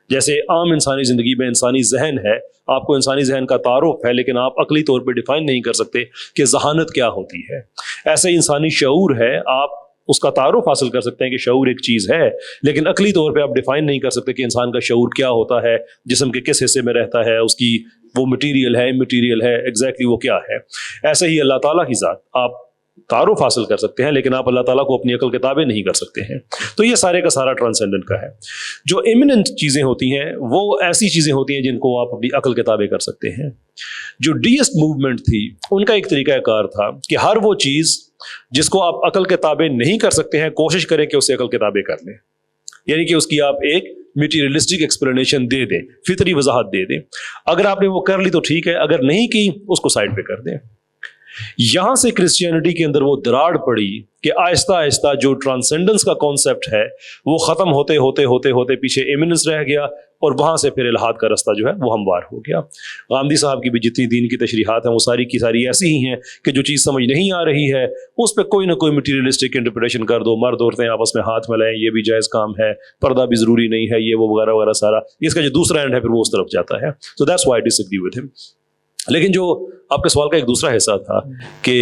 جیسے عام انسانی زندگی میں انسانی ذہن ہے, آپ کو انسانی ذہن کا تعارف ہے لیکن آپ عقلی طور پہ ڈیفائن نہیں کر سکتے کہ ذہانت کیا ہوتی ہے. ایسے انسانی شعور ہے, آپ اس کا تعارف حاصل کر سکتے ہیں کہ شعور ایک چیز ہے, لیکن عقلی طور پہ آپ ڈیفائن نہیں کر سکتے کہ انسان کا شعور کیا ہوتا ہے, جسم کے کس حصے میں رہتا ہے, اس کی وہ مٹیریل ہے, امٹیریل ہے, ایگزیکٹلی وہ کیا ہے. ایسے ہی اللہ تعالیٰ کی ذات آپ تعارف حاصل کر سکتے ہیں لیکن آپ اللہ تعالیٰ کو اپنی عقل کے تابع نہیں کر سکتے ہیں. تو یہ سارے کا سارا ٹرانسینڈنٹ کا ہے. جو ایمیننٹ چیزیں ہوتی ہیں وہ ایسی چیزیں ہوتی ہیں جن کو آپ اپنی عقل کے تابع کر سکتے ہیں. جو ڈیسٹ موومنٹ تھی ان کا ایک طریقہ کار تھا کہ ہر وہ چیز جس کو آپ عقل کے تابع نہیں کر سکتے ہیں کوشش کریں کہ اسے عقل کے تابع کر لیں, یعنی کہ اس کی آپ ایک میٹیریلسٹک ایکسپلینیشن دے دیں, فطری وضاحت دے دیں. اگر آپ نے وہ کر لی تو ٹھیک ہے, اگر نہیں کی اس کو سائڈ پہ کر دیں. یہاں سے کرسچینٹی کے اندر وہ دراڑ پڑی کہ آہستہ آہستہ جو ٹرانسینڈنس کا کانسیپٹ ہے وہ ختم ہوتے ہوتے ہوتے ہوتے پیچھے ایمیننس رہ گیا, اور وہاں سے پھر الحاد کا رستہ جو ہے وہ ہموار ہو گیا. غامدی صاحب کی بھی جتنی دین کی تشریحات ہیں وہ ساری کی ساری ایسی ہی ہیں کہ جو چیز سمجھ نہیں آ رہی ہے اس پہ کوئی نہ کوئی مٹیریلسٹک انٹرپریٹیشن کر دو, مرد عورتیں آپس میں ہاتھ ملائیں یہ بھی جائز کام ہے, پردہ بھی ضروری نہیں ہے, یہ وہ وغیرہ وغیرہ سارا. اس کا جو دوسرا اینڈ ہے پھر وہ اس طرف جاتا ہے. So that's why I disagree with him. لیکن جو آپ کے سوال کا ایک دوسرا حصہ تھا کہ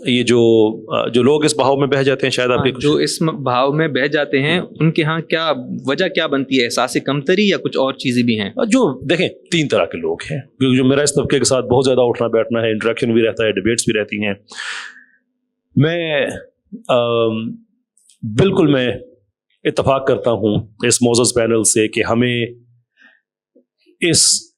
یہ جو لوگ اس بہاؤ میں بہہ جاتے ہیں, شاید آپ کے جو اس بہاؤ میں بہہ جاتے ہیں ان کے ہاں کیا وجہ کیا بنتی ہے؟ احساس کمتری یا کچھ اور چیزیں بھی ہیں؟ جو دیکھیں تین طرح کے لوگ ہیں, کیونکہ جو میرا اس طبقے کے ساتھ بہت زیادہ اٹھنا بیٹھنا ہے, انٹریکشن بھی رہتا ہے, ڈیبیٹس بھی رہتی ہیں. میں بالکل میں اتفاق کرتا ہوں اس موزز پینل سے کہ ہمیں اس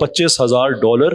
$25,000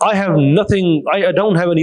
I have nothing, I don't have any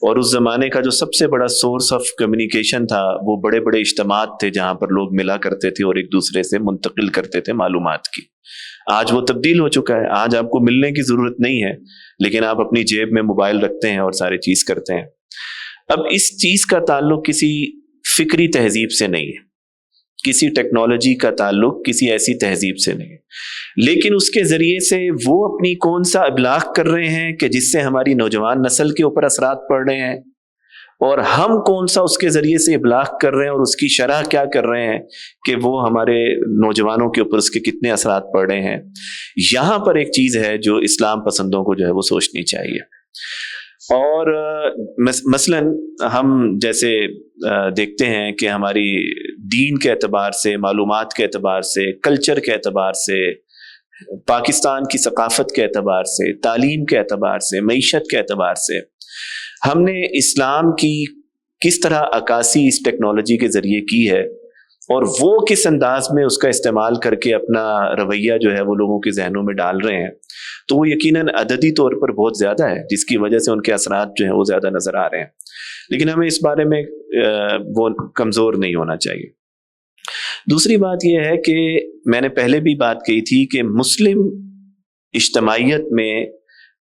اور اس زمانے کا جو سب سے بڑا سورس آف کمیونیکیشن تھا وہ بڑے بڑے اجتماعات تھے جہاں پر لوگ ملا کرتے تھے اور ایک دوسرے سے منتقل کرتے تھے معلومات کی. آج وہ تبدیل ہو چکا ہے. آج آپ کو ملنے کی ضرورت نہیں ہے لیکن آپ اپنی جیب میں موبائل رکھتے ہیں اور ساری چیز کرتے ہیں. اب اس چیز کا تعلق کسی فکری تہذیب سے نہیں ہے, کسی ٹیکنالوجی کا تعلق کسی ایسی تہذیب سے نہیں ہے, لیکن اس کے ذریعے سے وہ اپنی کون سا ابلاغ کر رہے ہیں کہ جس سے ہماری نوجوان نسل کے اوپر اثرات پڑ رہے ہیں, اور ہم کون سا اس کے ذریعے سے ابلاغ کر رہے ہیں اور اس کی شرح کیا کر رہے ہیں کہ وہ ہمارے نوجوانوں کے اوپر اس کے کتنے اثرات پڑ رہے ہیں. یہاں پر ایک چیز ہے جو اسلام پسندوں کو جو ہے وہ سوچنی چاہیے. اور مثلاً ہم جیسے دیکھتے ہیں کہ ہماری دین کے اعتبار سے, معلومات کے اعتبار سے, کلچر کے اعتبار سے, پاکستان کی ثقافت کے اعتبار سے, تعلیم کے اعتبار سے, معیشت کے اعتبار سے ہم نے اسلام کی کس طرح عکاسی اس ٹیکنالوجی کے ذریعے کی ہے اور وہ کس انداز میں اس کا استعمال کر کے اپنا رویہ جو ہے وہ لوگوں کے ذہنوں میں ڈال رہے ہیں, تو وہ یقیناً عددی طور پر بہت زیادہ ہے جس کی وجہ سے ان کے اثرات جو ہیں وہ زیادہ نظر آ رہے ہیں. لیکن ہمیں اس بارے میں وہ کمزور نہیں ہونا چاہیے. دوسری بات یہ ہے کہ میں نے پہلے بھی بات کہی تھی کہ مسلم اجتماعیت میں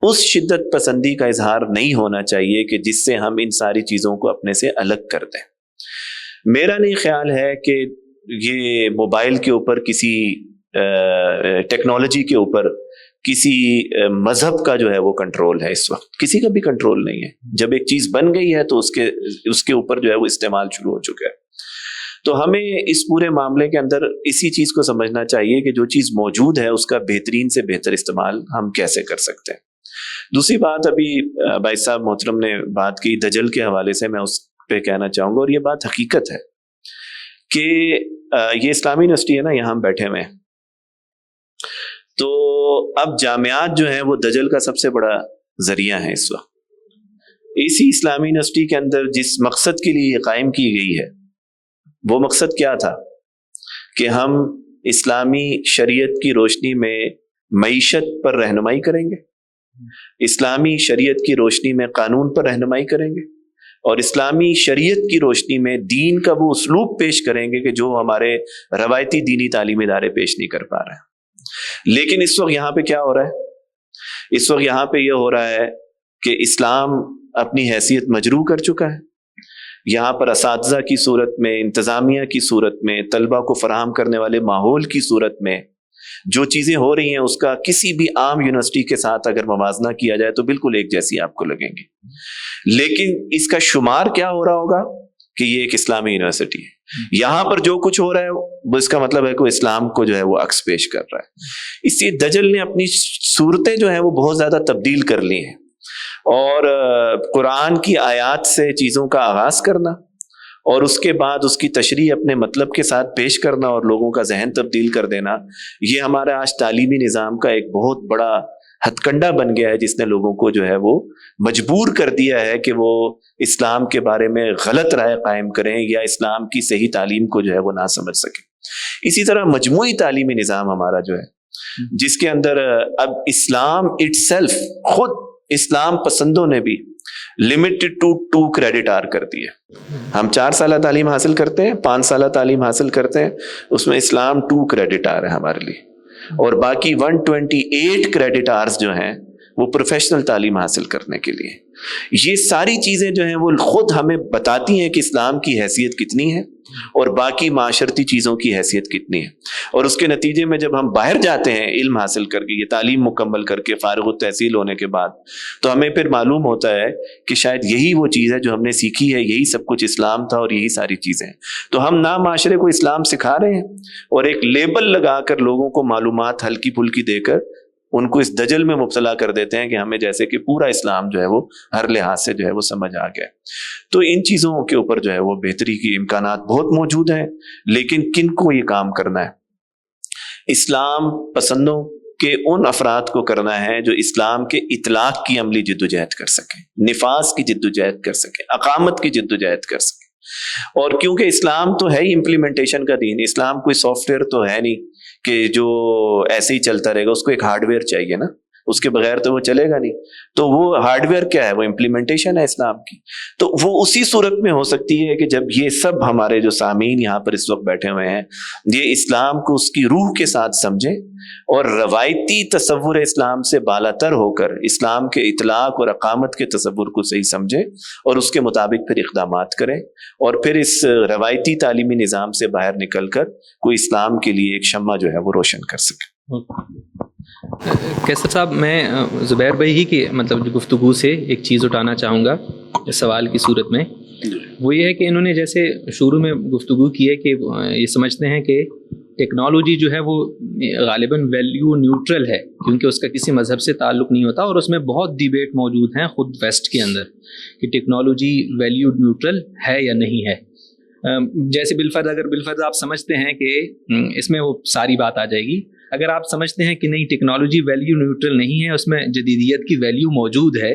اس شدت پسندی کا اظہار نہیں ہونا چاہیے کہ جس سے ہم ان ساری چیزوں کو اپنے سے الگ کر دیں. میرا نہیں خیال ہے کہ یہ موبائل کے اوپر کسی ٹیکنالوجی کے اوپر کسی مذہب کا جو ہے وہ کنٹرول ہے. اس وقت کسی کا بھی کنٹرول نہیں ہے. جب ایک چیز بن گئی ہے تو اس کے اوپر جو ہے وہ استعمال شروع ہو چکا ہے. تو ہمیں اس پورے معاملے کے اندر اسی چیز کو سمجھنا چاہیے کہ جو چیز موجود ہے اس کا بہترین سے بہتر استعمال ہم کیسے کر سکتے ہیں. دوسری بات ابھی بھائی صاحب محترم نے بات کی دجل کے حوالے سے, میں اس پہ کہنا چاہوں گا, اور یہ بات حقیقت ہے کہ یہ اسلامی یونیورسٹی ہے نا, یہاں ہم بیٹھے ہوئے ہیں, تو اب جامعات جو ہیں وہ دجل کا سب سے بڑا ذریعہ ہے اس وقت. اسی اسلامی یونیورسٹی کے اندر جس مقصد کے لیے یہ قائم کی گئی ہے وہ مقصد کیا تھا کہ ہم اسلامی شریعت کی روشنی میں معیشت پر رہنمائی کریں گے, اسلامی شریعت کی روشنی میں قانون پر رہنمائی کریں گے, اور اسلامی شریعت کی روشنی میں دین کا وہ اسلوب پیش کریں گے کہ جو ہمارے روایتی دینی تعلیمی ادارے پیش نہیں کر پا رہے ہیں. لیکن اس وقت یہاں پہ کیا ہو رہا ہے؟ اس وقت یہاں پہ یہ ہو رہا ہے کہ اسلام اپنی حیثیت مجروح کر چکا ہے. یہاں پر اساتذہ کی صورت میں, انتظامیہ کی صورت میں, طلبہ کو فراہم کرنے والے ماحول کی صورت میں جو چیزیں ہو رہی ہیں اس کا کسی بھی عام یونیورسٹی کے ساتھ اگر موازنہ کیا جائے تو بالکل ایک جیسی آپ کو لگیں گی. لیکن اس کا شمار کیا ہو رہا ہوگا کہ یہ ایک اسلامی یونیورسٹی ہے. یہاں پر جو کچھ ہو رہا ہے وہ اس کا مطلب ہے کہ اسلام کو جو ہے وہ عکس پیش کر رہا ہے. اس لیے دجل نے اپنی صورتیں جو ہیں وہ بہت زیادہ تبدیل کر لی ہیں, اور قرآن کی آیات سے چیزوں کا آغاز کرنا اور اس کے بعد اس کی تشریح اپنے مطلب کے ساتھ پیش کرنا اور لوگوں کا ذہن تبدیل کر دینا, یہ ہمارا آج تعلیمی نظام کا ایک بہت بڑا ہتھ کنڈا بن گیا ہے جس نے لوگوں کو جو ہے وہ مجبور کر دیا ہے کہ وہ اسلام کے بارے میں غلط رائے قائم کریں یا اسلام کی صحیح تعلیم کو جو ہے وہ نہ سمجھ سکیں. اسی طرح مجموعی تعلیمی نظام ہمارا جو ہے جس کے اندر اب اسلام اٹ سیلف, خود اسلام پسندوں نے بھی لمیٹڈ ٹو 2 کریڈٹ آر کر دی ہے. ہم 4 سالہ تعلیم حاصل کرتے ہیں, 5 سالہ تعلیم حاصل کرتے ہیں, اس میں اسلام 2 کریڈٹ آر ہے ہمارے لیے, اور باقی 128 کریڈٹ آرز جو ہیں وہ پروفیشنل تعلیم حاصل کرنے کے لیے. یہ ساری چیزیں جو ہیں وہ خود ہمیں بتاتی ہیں کہ اسلام کی حیثیت کتنی ہے اور باقی معاشرتی چیزوں کی حیثیت کتنی ہے. اور اس کے نتیجے میں جب ہم باہر جاتے ہیں علم حاصل کر کے, یہ تعلیم مکمل کر کے فارغ التحصیل ہونے کے بعد, تو ہمیں پھر معلوم ہوتا ہے کہ شاید یہی وہ چیز ہے جو ہم نے سیکھی ہے, یہی سب کچھ اسلام تھا اور یہی ساری چیزیں. تو ہم نہ معاشرے کو اسلام سکھا رہے ہیں اور ایک لیبل لگا کر لوگوں کو معلومات ہلکی پھلکی دے کر ان کو اس دجل میں مبتلا کر دیتے ہیں کہ ہمیں جیسے کہ پورا اسلام جو ہے وہ ہر لحاظ سے جو ہے وہ سمجھ آ گیا. تو ان چیزوں کے اوپر جو ہے وہ بہتری کی امکانات بہت موجود ہیں, لیکن کن کو یہ کام کرنا ہے؟ اسلام پسندوں کے ان افراد کو کرنا ہے جو اسلام کے اطلاق کی عملی جدوجہد کر سکیں, نفاذ کی جدوجہد کر سکیں, اقامت کی جدوجہد کر سکیں. اور کیونکہ اسلام تو ہے ہی امپلیمنٹیشن کا دین, اسلام کوئی سافٹ ویئر تو ہے نہیں کہ جو ایسے ہی چلتا رہے گا, اس کو ایک ہارڈ ویئر چاہیے نا, اس کے بغیر تو وہ چلے گا نہیں. تو وہ ہارڈ ویئر کیا ہے؟ وہ امپلیمنٹیشن ہے اسلام کی. تو وہ اسی صورت میں ہو سکتی ہے کہ جب یہ سب ہمارے جو سامعین یہاں پر اس وقت بیٹھے ہوئے ہیں یہ اسلام کو اس کی روح کے ساتھ سمجھیں اور روایتی تصور اسلام سے بالا تر ہو کر اسلام کے اطلاق اور اقامت کے تصور کو صحیح سمجھیں اور اس کے مطابق پھر اقدامات کریں اور پھر اس روایتی تعلیمی نظام سے باہر نکل کر کوئی اسلام کے لیے ایک شمع جو ہے وہ روشن کر سکے. کیسر صاحب، میں زبیر بھائی ہی کی مطلب گفتگو سے ایک چیز اٹھانا چاہوں گا اس سوال کی صورت میں. وہ یہ ہے کہ انہوں نے جیسے شروع میں گفتگو کی ہے کہ یہ سمجھتے ہیں کہ ٹیکنالوجی جو ہے وہ غالباً ویلیو نیوٹرل ہے کیونکہ اس کا کسی مذہب سے تعلق نہیں ہوتا، اور اس میں بہت ڈیبیٹ موجود ہیں خود ویسٹ کے اندر کہ ٹیکنالوجی ویلیو نیوٹرل ہے یا نہیں ہے. جیسے بالفرض اگر بالفرض آپ سمجھتے ہیں کہ اس میں وہ ساری بات آ جائے گی، اگر آپ سمجھتے ہیں کہ نہیں ٹیکنالوجی ویلیو نیوٹرل نہیں ہے، اس میں جدیدیت کی ویلیو موجود ہے،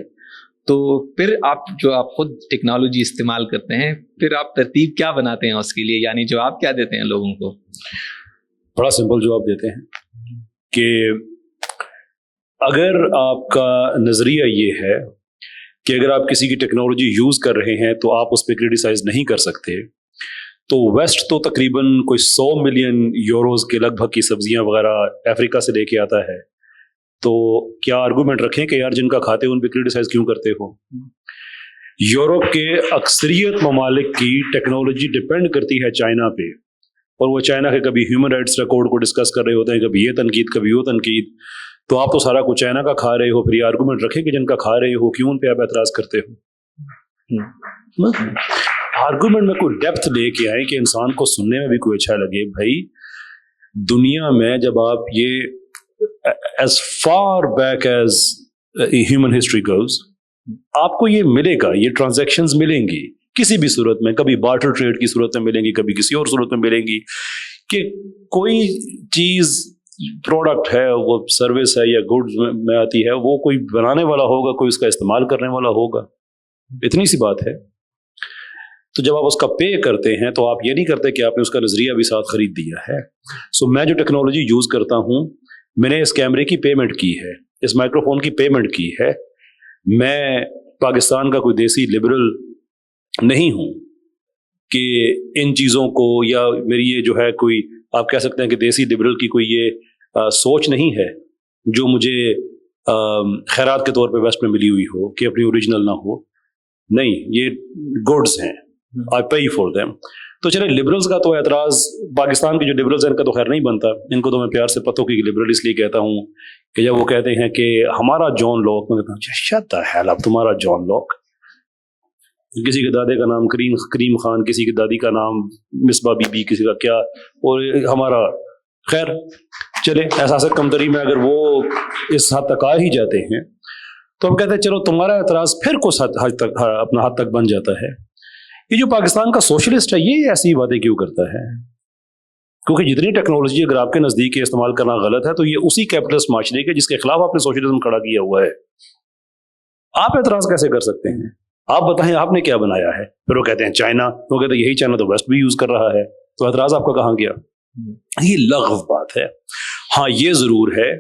تو پھر آپ خود ٹیکنالوجی استعمال کرتے ہیں، پھر آپ ترتیب کیا بناتے ہیں اس کے لیے، یعنی جواب کیا دیتے ہیں لوگوں کو؟ بڑا سمپل جواب دیتے ہیں کہ اگر آپ کا نظریہ یہ ہے کہ اگر آپ کسی کی ٹیکنالوجی یوز کر رہے ہیں تو آپ اس پہ کریٹیسائز نہیں کر سکتے، تو ویسٹ تو تقریباً کوئی 100 ملین یوروز کے لگ بھگ کی سبزیاں وغیرہ افریقہ سے لے کے آتا ہے، تو کیا آرگومنٹ رکھیں کہ یار جن کا کھاتے ہیں ان پہ کریٹیسائز کیوں کرتے ہو؟ یورپ کے اکثریت ممالک کی ٹیکنالوجی ڈپینڈ کرتی ہے چائنا پہ، اور وہ چائنا کے کبھی ہیومن رائٹس ریکارڈ کو ڈسکس کر رہے ہوتے ہیں، کبھی یہ تنقید کبھی وہ تنقید. تو آپ تو سارا کچھ چائنا کا کھا رہے ہو، پھر یہ آرگومنٹ رکھیں کہ جن کا کھا رہے ہو کیوں ان پہ آپ اعتراض کرتے ہو؟ آرگومنٹ میں کوئی ڈیپتھ لے کے آئیں کہ انسان کو سننے میں بھی کوئی اچھا لگے. بھائی دنیا میں جب آپ یہ as far back as human history goes آپ کو یہ ملے گا، یہ ٹرانزیکشنز ملیں گی کسی بھی صورت میں، کبھی بارٹر ٹریڈ کی صورت میں ملیں گی، کبھی کسی اور صورت میں ملیں گی، کہ کوئی چیز پروڈکٹ ہے، وہ سروس ہے یا گڈز میں آتی ہے، وہ کوئی بنانے والا ہوگا، کوئی اس کا استعمال کرنے والا ہوگا. اتنی سی بات ہے. تو جب آپ اس کا پے کرتے ہیں تو آپ یہ نہیں کرتے کہ آپ نے اس کا نظریہ بھی ساتھ خرید دیا ہے. سو میں جو ٹیکنالوجی یوز کرتا ہوں، میں نے اس کیمرے کی پیمنٹ کی ہے، اس مائکرو فون کی پیمنٹ کی ہے. میں پاکستان کا کوئی دیسی لبرل نہیں ہوں کہ ان چیزوں کو، یا میری یہ جو ہے کوئی آپ کہہ سکتے ہیں کہ دیسی لبرل کی کوئی یہ سوچ نہیں ہے جو مجھے خیرات کے طور پہ ویسٹ میں ملی ہوئی ہو کہ اپنی اوریجنل نہ ہو. نہیں، یہ گڈز ہیں، I pay for them. تو چلے لبرلز کا تو اعتراض، پاکستان کے جو لبرلز ہیں ان کا تو خیر نہیں بنتا، ان کو تو میں پیار سے پتوں کی لبرل اس لیے کہتا ہوں کہ جب وہ کہتے ہیں کہ ہمارا جان لاک، میں کہتا ہوں شٹ دی ہیل اپ، تمہارا جان لاک. کسی کے دادے کا نام کریم خان، کسی کی دادی کا نام مصباح بی بی، کسی کا کیا، اور ہمارا خیر چلے احساس کمتری میں اگر وہ اس حد تک آ ہی جاتے ہیں تو ہم کہتے ہیں چلو تمہارا اعتراض پھر کچھ حد تک اپنا حد تک بن جاتا ہے. یہ جو پاکستان کا سوشلسٹ ہے یہ ایسی باتیں کیوں کرتا ہے؟ کیونکہ جتنی ٹیکنالوجی اگر آپ کے نزدیک استعمال کرنا غلط ہے تو یہ اسی کیپٹلسٹ معاشرے کے جس کے خلاف آپ نے سوشلزم کھڑا کیا ہوا ہے. آپ اعتراض کیسے کر سکتے ہیں؟ آپ بتائیں آپ نے کیا بنایا ہے؟ پھر وہ کہتے ہیں چائنا، وہ کہتے ہیں یہی چائنا تو ویسٹ بھی یوز کر رہا ہے، تو اعتراض آپ کا کہاں گیا؟ یہ لغو بات ہے. ہاں یہ ضرور ہے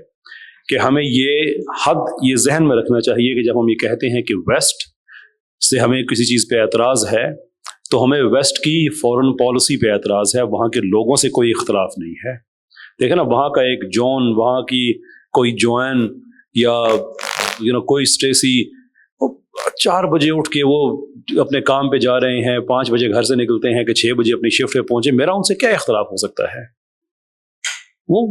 کہ ہمیں یہ حد یہ ذہن میں رکھنا چاہیے کہ جب ہم یہ کہتے ہیں کہ ویسٹ سے ہمیں کسی چیز پہ اعتراض ہے تو ہمیں ویسٹ کی فورن پالیسی پہ اعتراض ہے، وہاں کے لوگوں سے کوئی اختلاف نہیں ہے. دیکھیں نا، وہاں کا ایک جان، وہاں کی کوئی جوان یا کوئی اسٹیسی 4 بجے اٹھ کے وہ اپنے کام پہ جا رہے ہیں، 5 بجے گھر سے نکلتے ہیں کہ 6 بجے اپنی شفٹ پہ پہنچے. میرا ان سے کیا اختلاف ہو سکتا ہے؟ وہ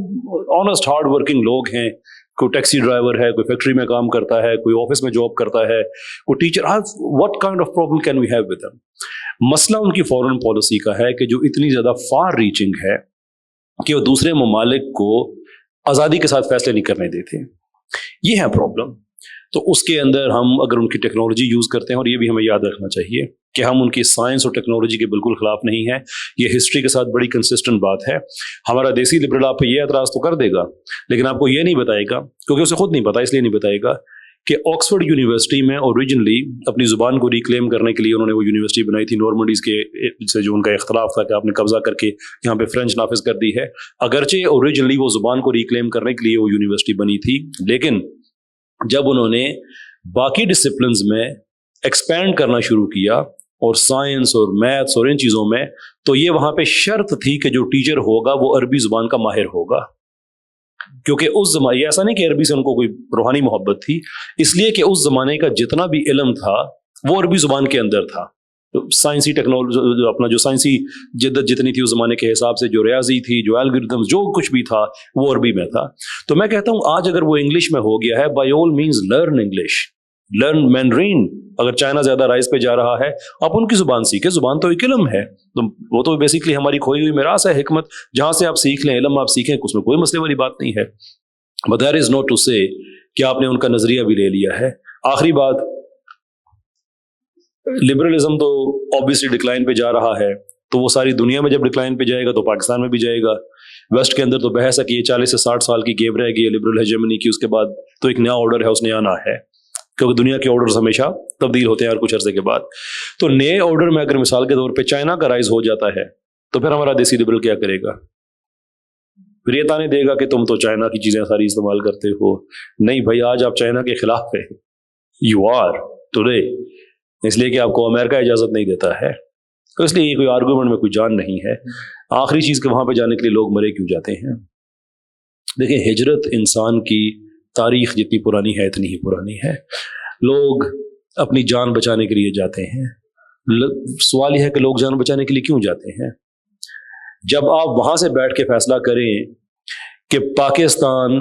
آنیسٹ ہارڈ ورکنگ لوگ ہیں. کوئی ٹیکسی ڈرائیور ہے، کوئی فیکٹری میں کام کرتا ہے، کوئی آفس میں جاب کرتا ہے، کوئی teacher. What kind of problem can we have with them? مسئلہ ان کی فورن پالیسی کا ہے کہ جو اتنی زیادہ فار ریچنگ ہے کہ وہ دوسرے ممالک کو آزادی کے ساتھ فیصلے نہیں کرنے دیتے. یہ ہے پرابلم. تو اس کے اندر ہم اگر ان کی ٹیکنالوجی یوز کرتے ہیں، اور یہ بھی ہمیں یاد رکھنا چاہیے کہ ہم ان کی سائنس اور ٹیکنالوجی کے بالکل خلاف نہیں ہیں. یہ ہسٹری کے ساتھ بڑی کنسسٹنٹ بات ہے. ہمارا دیسی لبرل آپ پہ یہ اعتراض تو کر دے گا لیکن آپ کو یہ نہیں بتائے گا، کیونکہ اسے خود نہیں پتا اس لیے نہیں بتائے گا، کہ آکسفورڈ یونیورسٹی میں اوریجنلی اپنی زبان کو ریکلیم کرنے کے لیے انہوں نے وہ یونیورسٹی بنائی تھی نارمنڈیز کے سے جو ان کا اختلاف تھا کہ آپ نے قبضہ کر کے یہاں پہ فرینچ نافذ کر دی ہے. اگرچہ اوریجنلی وہ زبان کو ریکلیم کرنے کے لیے وہ یونیورسٹی بنی تھی، لیکن جب انہوں نے باقی ڈسپلنز میں ایکسپینڈ کرنا شروع کیا اور سائنس اور میتھس اور ان چیزوں میں, تو یہ وہاں پہ شرط تھی کہ جو ٹیچر ہوگا وہ عربی زبان کا ماہر ہوگا, کیونکہ اس زمانے, ایسا نہیں کہ عربی سے ان کو کوئی روحانی محبت تھی, اس لیے کہ اس زمانے کا جتنا بھی علم تھا وہ عربی زبان کے اندر تھا. سائنسی ٹیکنالوجی, اپنا جو سائنسی جدت جتنی تھی اس زمانے کے حساب سے, جو ریاضی تھی, جو الگوریتھم, جو کچھ بھی تھا وہ عربی میں تھا. تو میں کہتا ہوں آج اگر وہ انگلش میں ہو گیا ہے, by all means learn English, learn Mandarin. اگر چائنا زیادہ رائز پہ جا رہا ہے, آپ ان کی زبان سیکھیں, زبان تو ایک علم ہے, تو وہ تو بیسیکلی ہماری کھوئی ہوئی میراث ہے, حکمت, جہاں سے آپ سیکھ لیں, علم آپ سیکھیں, اس میں کوئی مسئلے والی بات نہیں ہے. But that is not to say کہ آپ نے ان کا نظریہ بھی لے لیا ہے. آخری بات, لبرلزم تو obviously ڈکلائن پہ جا رہا ہے, تو وہ ساری دنیا میں جب ڈکلائن پہ جائے گا تو پاکستان میں بھی جائے گا. ویسٹ کے اندر تو بحث ہے کہ یہ 40 سے 60 سال کی گیپ رہ گئی ہے لبرل ہیجمنی کی, اس کے بعد تو ایک نیا آرڈر ہے, اس نے آنا ہے, کیونکہ دنیا کے آرڈرز ہمیشہ تبدیل ہوتے ہیں ہر کچھ عرصے کے بعد. تو نئے آرڈر میں اگر مثال کے طور پہ چائنا کا رائز ہو جاتا ہے تو پھر ہمارا دیسی لبرل کیا کرے گا؟ پھر یہ تانے دے گا کہ تم تو چائنا کی چیزیں ساری استعمال کرتے ہو. نہیں بھائی, آج آپ چائنا کے خلاف ہیں, یو آر ٹوڈے, اس لیے کہ آپ کو امریکہ اجازت نہیں دیتا ہے, تو اس لیے یہ کوئی آرگومنٹ میں کوئی جان نہیں ہے. آخری چیز کہ وہاں پہ جانے کے لیے لوگ مرے کیوں جاتے ہیں؟ دیکھیں, ہجرت انسان کی تاریخ جتنی پرانی ہے اتنی ہی پرانی ہے. لوگ اپنی جان بچانے کے لیے جاتے ہیں. سوال یہ ہے کہ لوگ جان بچانے کے لیے کیوں جاتے ہیں؟ جب آپ وہاں سے بیٹھ کے فیصلہ کریں کہ پاکستان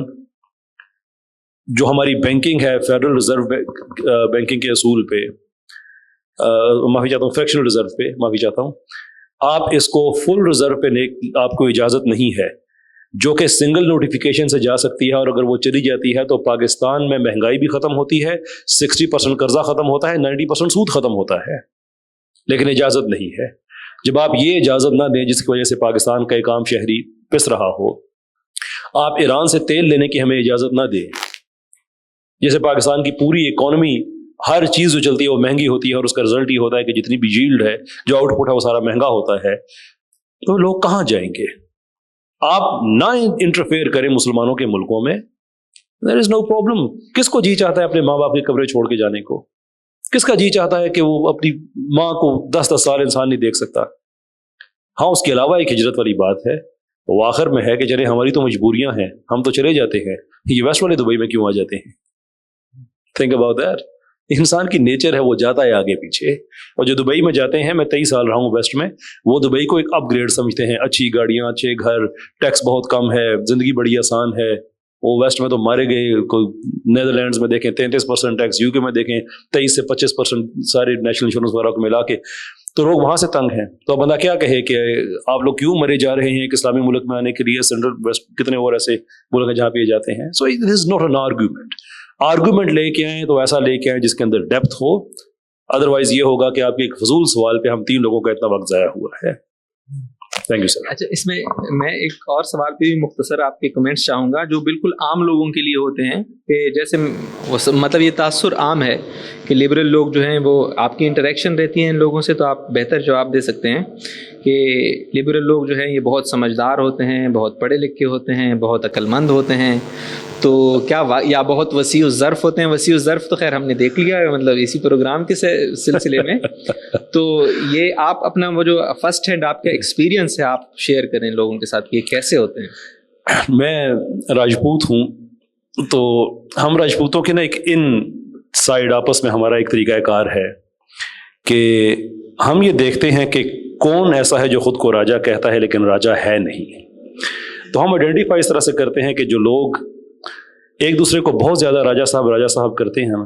جو ہماری بینکنگ ہے, فیڈرل ریزرو بینکنگ کے اصول پہ, معافی چاہتا ہوں, فریکشنل ریزرو پہ معافی چاہتا ہوں, آپ اس کو فل ریزرو پہ آپ کو اجازت نہیں ہے, جو کہ سنگل نوٹیفیکیشن سے جا سکتی ہے, اور اگر وہ چلی جاتی ہے تو پاکستان میں مہنگائی بھی ختم ہوتی ہے, 60% قرضہ ختم ہوتا ہے, 90% سود ختم ہوتا ہے, لیکن اجازت نہیں ہے. جب آپ یہ اجازت نہ دیں جس کی وجہ سے پاکستان کا ایک عام شہری پس رہا ہو, آپ ایران سے تیل لینے کی ہمیں اجازت نہ دیں, جیسے پاکستان کی پوری اکانومی, ہر چیز جو چلتی ہے وہ مہنگی ہوتی ہے, اور اس کا رزلٹ یہ ہوتا ہے کہ جتنی بھی ییلڈ ہے, جو آؤٹ پٹ ہے وہ سارا مہنگا ہوتا ہے, تو لوگ کہاں جائیں گے؟ آپ نہ انٹرفیئر کریں مسلمانوں کے ملکوں میں, there is no problem. کس کو جی چاہتا ہے اپنے ماں باپ کے قبریں چھوڑ کے جانے کو؟ کس کا جی چاہتا ہے کہ وہ اپنی ماں کو 10-10 سال انسان نہیں دیکھ سکتا؟ ہاں, اس کے علاوہ ایک ہجرت والی بات ہے, وہ آخر میں ہے کہ چلے ہماری تو مجبوریاں ہیں, ہم تو چلے جاتے ہیں, یہ ویسٹ والے دبئی میں کیوں آ جاتے ہیں؟ Think about that. انسان کی نیچر ہے وہ جاتا ہے آگے پیچھے, اور جو دبئی میں جاتے ہیں, میں 23 سال رہا ہوں ویسٹ میں, وہ دبئی کو ایک اپ گریڈ سمجھتے ہیں, اچھی گاڑیاں, اچھے گھر, ٹیکس بہت کم ہے, زندگی بڑی آسان ہے. وہ ویسٹ میں تو مارے گئے, کوئی نیدرلینڈز میں دیکھیں 33% ٹیکس, UK میں دیکھیں 23 سے 25% سارے نیشنل انشورنس وغیرہ کو ملا کے, تو لوگ وہاں سے تنگ ہیں. تو اب بندہ کیا کہے کہ آپ لوگ کیوں مرے جا رہے ہیں ایک اسلامی ملک میں آنے کے لیے؟ سینٹرل ویسٹ کتنے اور ایسے ملک ہیں جہاں پہ یہ جاتے ہیں. So it is not an argument لے کے آئیں تو ایسا لے کے آئیں جس کے اندر ڈیپتھ ہو, ادروائز یہ ہوگا کہ آپ کے ایک فضول سوال پہ ہم 3 لوگوں کا اتنا وقت ضائع ہوا ہے. Thank you sir. اچھا, اس میں میں ایک اور سوال پہ بھی مختصر آپ کے کمنٹس چاہوں گا, جو بالکل عام لوگوں کے لیے ہوتے ہیں, کہ جیسے مطلب یہ تاثر عام ہے کہ لبرل لوگ جو ہیں وہ, آپ کی انٹریکشن رہتی ہیں ان لوگوں سے تو آپ بہتر جواب دے سکتے ہیں, کہ لبرل لوگ جو ہیں یہ بہت سمجھدار ہوتے ہیں, بہت پڑھے لکھے ہوتے ہیں, بہت عقل مند ہوتے ہیں, تو کیا یا بہت وسیع الظرف ہوتے ہیں. وسیع الظرف تو خیر ہم نے دیکھ لیا ہے مطلب اسی پروگرام کے سلسلے میں. تو یہ آپ اپنا وہ جو فرسٹ ہینڈ آپ کا ایکسپیرینس ہے آپ شیئر کریں لوگوں کے ساتھ, یہ کیسے ہوتے ہیں؟ میں راجپوت ہوں, تو ہم راجپوتوں کے نا ایک ان سائڈ آپس میں ہمارا ایک طریقہ کار ہے کہ ہم یہ دیکھتے ہیں کہ کون ایسا ہے جو خود کو راجا کہتا ہے لیکن راجا ہے نہیں. تو ہم آئیڈینٹیفائی اس طرح سے کرتے ہیں کہ جو لوگ ایک دوسرے کو بہت زیادہ راجا صاحب کرتے ہیں نا,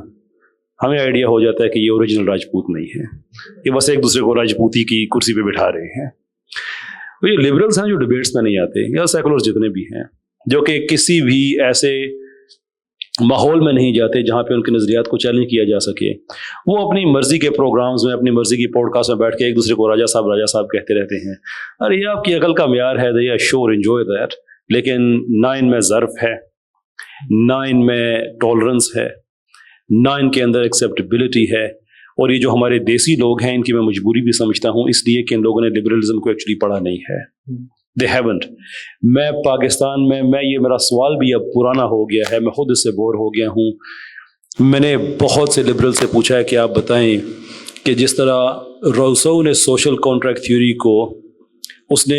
ہمیں آئیڈیا ہو جاتا ہے کہ یہ اوریجنل راجپوت نہیں ہے, یہ بس ایک دوسرے کو راجپوتی کی کرسی پہ بٹھا رہے ہیں. یہ لبرلس ہیں جو ڈبیٹس میں نہیں آتے, یا سیکولرز جتنے بھی ہیں جو کہ کسی بھی ایسے ماحول میں نہیں جاتے جہاں پہ ان کے نظریات کو چیلنج کیا جا سکے, وہ اپنی مرضی کے پروگرامز میں, اپنی مرضی کی پوڈ کاسٹ میں بیٹھ کے ایک دوسرے کو راجا صاحب کہتے رہتے ہیں. ارے یہ آپ کی عقل کا معیار ہے, دے شور انجوائے دیٹ, لیکن نہ ان میں ظرف ہے, نہ ان میں ٹالرنس ہے, نہ ان کے اندر ایکسیپٹیبلٹی ہے. اور یہ جو ہمارے دیسی لوگ ہیں ان کی میں مجبوری بھی سمجھتا ہوں, اس لیے کہ ان لوگوں نے لبرلزم کو ایکچولی پڑھا نہیں ہے. They haven't. میں پاکستان میں یہ میرا سوال بھی اب پرانا ہو گیا ہے, میں خود اس سے بور ہو گیا ہوں. میں نے بہت سے لبرل سے پوچھا ہے کہ آپ بتائیں کہ جس طرح روسو نے سوشل کانٹریکٹ تھیوری کو اس نے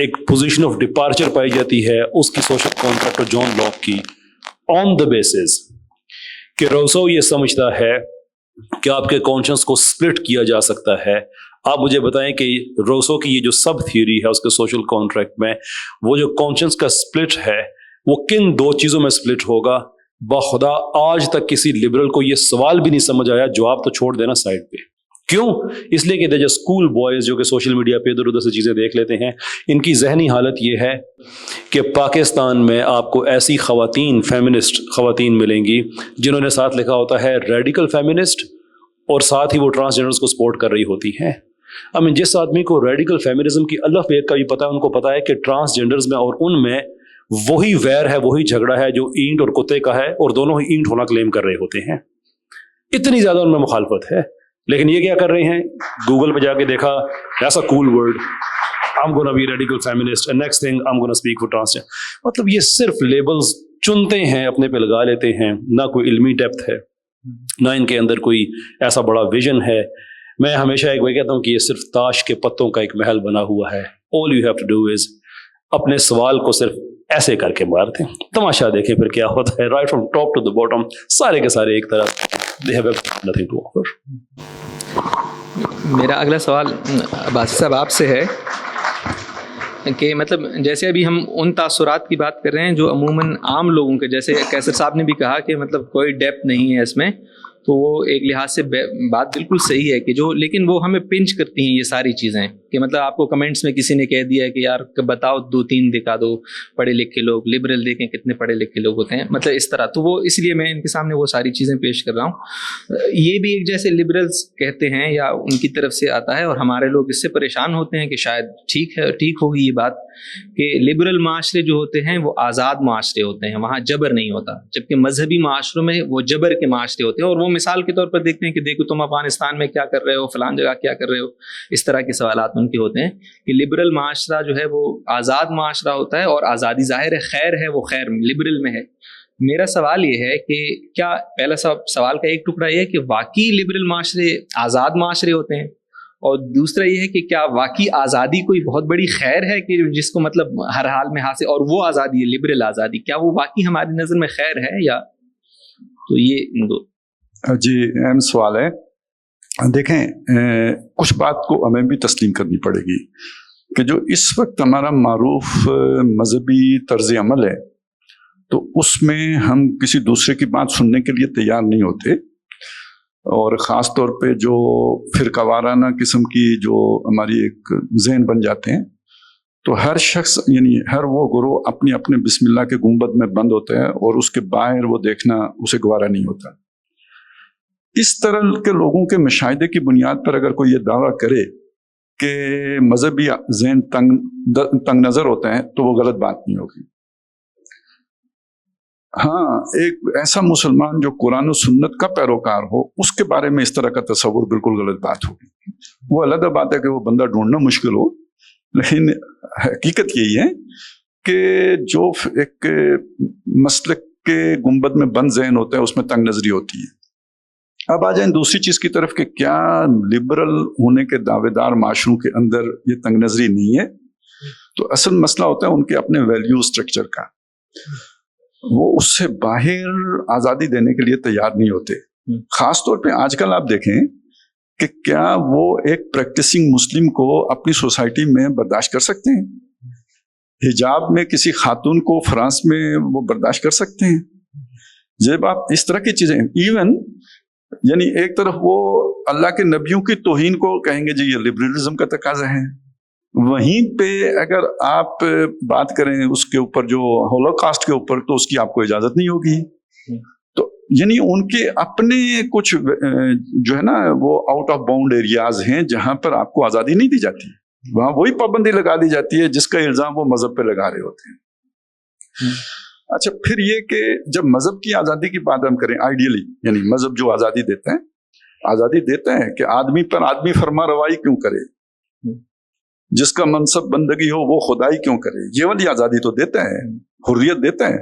ایک پوزیشن آف ڈپارچر پائی جاتی ہے اس کی سوشل کانٹریکٹ اور جان لاک کی آن دا بیسس کہ روسو یہ سمجھتا ہے کہ آپ کے کانشنس کو سپلٹ کیا جا سکتا ہے. آپ مجھے بتائیں کہ روسو کی یہ جو سب تھیوری ہے اس کے سوشل کانٹریکٹ میں وہ جو کانشنس کا سپلٹ ہے وہ کن دو چیزوں میں سپلٹ ہوگا؟ بخدا آج تک کسی لبرل کو یہ سوال بھی نہیں سمجھ آیا. جواب تو چھوڑ دینا سائڈ پہ. کیوں؟ اس لیے کہ جو اسکول بوائز جو کہ سوشل میڈیا پہ ادھر ادھر سے چیزیں دیکھ لیتے ہیں ان کی ذہنی حالت یہ ہے کہ پاکستان میں آپ کو ایسی خواتین فیمنسٹ خواتین ملیں گی جنہوں نے ساتھ لکھا ہوتا ہے ریڈیکل فیمنسٹ اور ساتھ ہی وہ ٹرانسجینڈرز کو سپورٹ کر رہی ہوتی ہیں. جس آدمی کو ریڈیکل فیمنزم کی الف بیت کا بھی پتا ہے ان کو پتا ہے کہ ٹرانسجینڈرز میں اور ان میں وہی ویر ہے وہی جھگڑا ہے جو اینٹ اور کتے کا ہے اور دونوں ہی اینٹ ہونا کلیم کر رہے ہوتے ہیں. اتنی زیادہ ان میں مخالفت ہے. لیکن یہ کیا کر رہے ہیں؟ گوگل پہ جا کے دیکھا ایسا کول word I'm gonna be radical feminist and next thing I'm gonna speak for transgender. مطلب یہ صرف لیبلز چنتے ہیں اپنے پہ لگا لیتے ہیں. نہ کوئی علمی ڈیپتھ ہے نہ ان کے اندر کوئی ایسا بڑا ویژن ہے. میں ہمیشہ ایک وہی کہتا ہوں کہ یہ صرف تاش کے پتوں کا ایک محل بنا ہوا ہے. all you have to do is اپنے سوال کو صرف ایسے کر کے مار دیں, تماشا دیکھیں پھر کیا ہوتا ہے. Right from top to the bottom سارے کے سارے ایک طرف they have nothing to offer. میرا اگلا سوال باسی صاحب آپ سے ہے کہ مطلب جیسے ابھی ہم ان تاثرات کی بات کر رہے ہیں جو عموماً عام لوگوں کے, جیسے کیسر صاحب نے بھی کہا کہ مطلب کوئی ڈیپتھ نہیں ہے اس میں, تو وہ ایک لحاظ سے بات بالکل صحیح ہے کہ جو, لیکن وہ ہمیں پنچ کرتی ہیں یہ ساری چیزیں کہ مطلب آپ کو کمنٹس میں کسی نے کہہ دیا کہ یار بتاؤ 2-3 دکھا دو پڑھے لکھے لوگ, لبرل دیکھیں کتنے پڑھے لکھے لوگ ہوتے ہیں, مطلب اس طرح. تو وہ اس لیے میں ان کے سامنے وہ ساری چیزیں پیش کر رہا ہوں. یہ بھی ایک جیسے لبرلز کہتے ہیں یا ان کی طرف سے آتا ہے اور ہمارے لوگ اس سے پریشان ہوتے ہیں کہ شاید ٹھیک ہوگی یہ بات کہ لبرل معاشرے جو ہوتے ہیں وہ آزاد معاشرے ہوتے ہیں, وہاں جبر نہیں ہوتا, جبکہ مذہبی معاشروں میں وہ جبر کے معاشرے ہوتے ہیں. اور وہ مثال کے طور پر دیکھتے ہیں کہ دیکھو تم افغانستان میں کیا کر رہے ہو, فلان جگہ کیا کر رہے ہو, اس طرح کے سوالات ان کے ہوتے ہیں کہ لبرل معاشرہ جو ہے وہ آزاد معاشرہ ہوتا ہے اور آزادی ظاہر ہے خیر ہے, وہ خیر لبرل میں ہے. میرا سوال یہ ہے کہ کیا پہلا سوال کا ایک ٹکڑا یہ ہے کہ واقعی لبرل معاشرے آزاد معاشرے ہوتے ہیں, اور دوسرا یہ ہے کہ کیا واقعی آزادی کوئی بہت بڑی خیر ہے کہ جس کو مطلب ہر حال میں حاصل, اور وہ آزادی ہے لبرل آزادی, کیا وہ واقعی ہماری نظر میں خیر ہے یا؟ تو یہ ان دو. جی اہم سوال ہے. دیکھیں کچھ بات کو ہمیں بھی تسلیم کرنی پڑے گی کہ جو اس وقت ہمارا معروف مذہبی طرز عمل ہے تو اس میں ہم کسی دوسرے کی بات سننے کے لیے تیار نہیں ہوتے, اور خاص طور پہ جو فرقہ وارانہ قسم کی جو ہماری ایک ذہن بن جاتے ہیں تو ہر شخص یعنی ہر وہ گروہ اپنے اپنے بسم اللہ کے گنبد میں بند ہوتے ہیں اور اس کے باہر وہ دیکھنا اسے گوارا نہیں ہوتا. اس طرح کے لوگوں کے مشاہدے کی بنیاد پر اگر کوئی یہ دعویٰ کرے کہ مذہبی ذہن تنگ نظر ہوتے ہیں تو وہ غلط بات نہیں ہوگی. ہاں, ایک ایسا مسلمان جو قرآن و سنت کا پیروکار ہو اس کے بارے میں اس طرح کا تصور بالکل غلط بات ہوگی. وہ علیحدہ بات ہے کہ وہ بندہ ڈھونڈنا مشکل ہو, لیکن حقیقت یہی ہے کہ جو ایک مسلک کے گنبد میں بند ذہن ہوتا ہے اس میں تنگ نظری ہوتی ہے. اب آ جائیں دوسری چیز کی طرف کہ کیا لبرل ہونے کے دعوے دار معاشروں کے اندر یہ تنگ نظری نہیں ہے, تو اصل مسئلہ ہوتا ہے ان کے اپنے ویلیو اسٹرکچر کا. وہ اس سے باہر آزادی دینے کے لیے تیار نہیں ہوتے. خاص طور پہ آج کل آپ دیکھیں کہ کیا وہ ایک پریکٹسنگ مسلم کو اپنی سوسائٹی میں برداشت کر سکتے ہیں؟ حجاب میں کسی خاتون کو فرانس میں وہ برداشت کر سکتے ہیں؟ جب آپ اس طرح کی چیزیں ایون یعنی ایک طرف وہ اللہ کے نبیوں کی توہین کو کہیں گے جی یہ لبرلزم کا تقاضا ہے, وہیں پہ اگر آپ بات کریں اس کے اوپر جو ہولوکاسٹ کے اوپر تو اس کی آپ کو اجازت نہیں ہوگی. تو یعنی ان کے اپنے کچھ جو ہے نا وہ آؤٹ آف باؤنڈ ایریاز ہیں جہاں پر آپ کو آزادی نہیں دی جاتی, وہاں وہی پابندی لگا دی جاتی ہے جس کا الزام وہ مذہب پہ لگا رہے ہوتے ہیں. اچھا, پھر یہ کہ جب مذہب کی آزادی کی بات ہم کریں آئیڈیلی یعنی مذہب جو آزادی دیتا ہے کہ آدمی پر آدمی فرما روائی کیوں کرے, جس کا منصب بندگی ہو وہ خدائی کیوں کرے, یہ والی آزادی تو دیتا ہے, حریت دیتا ہے.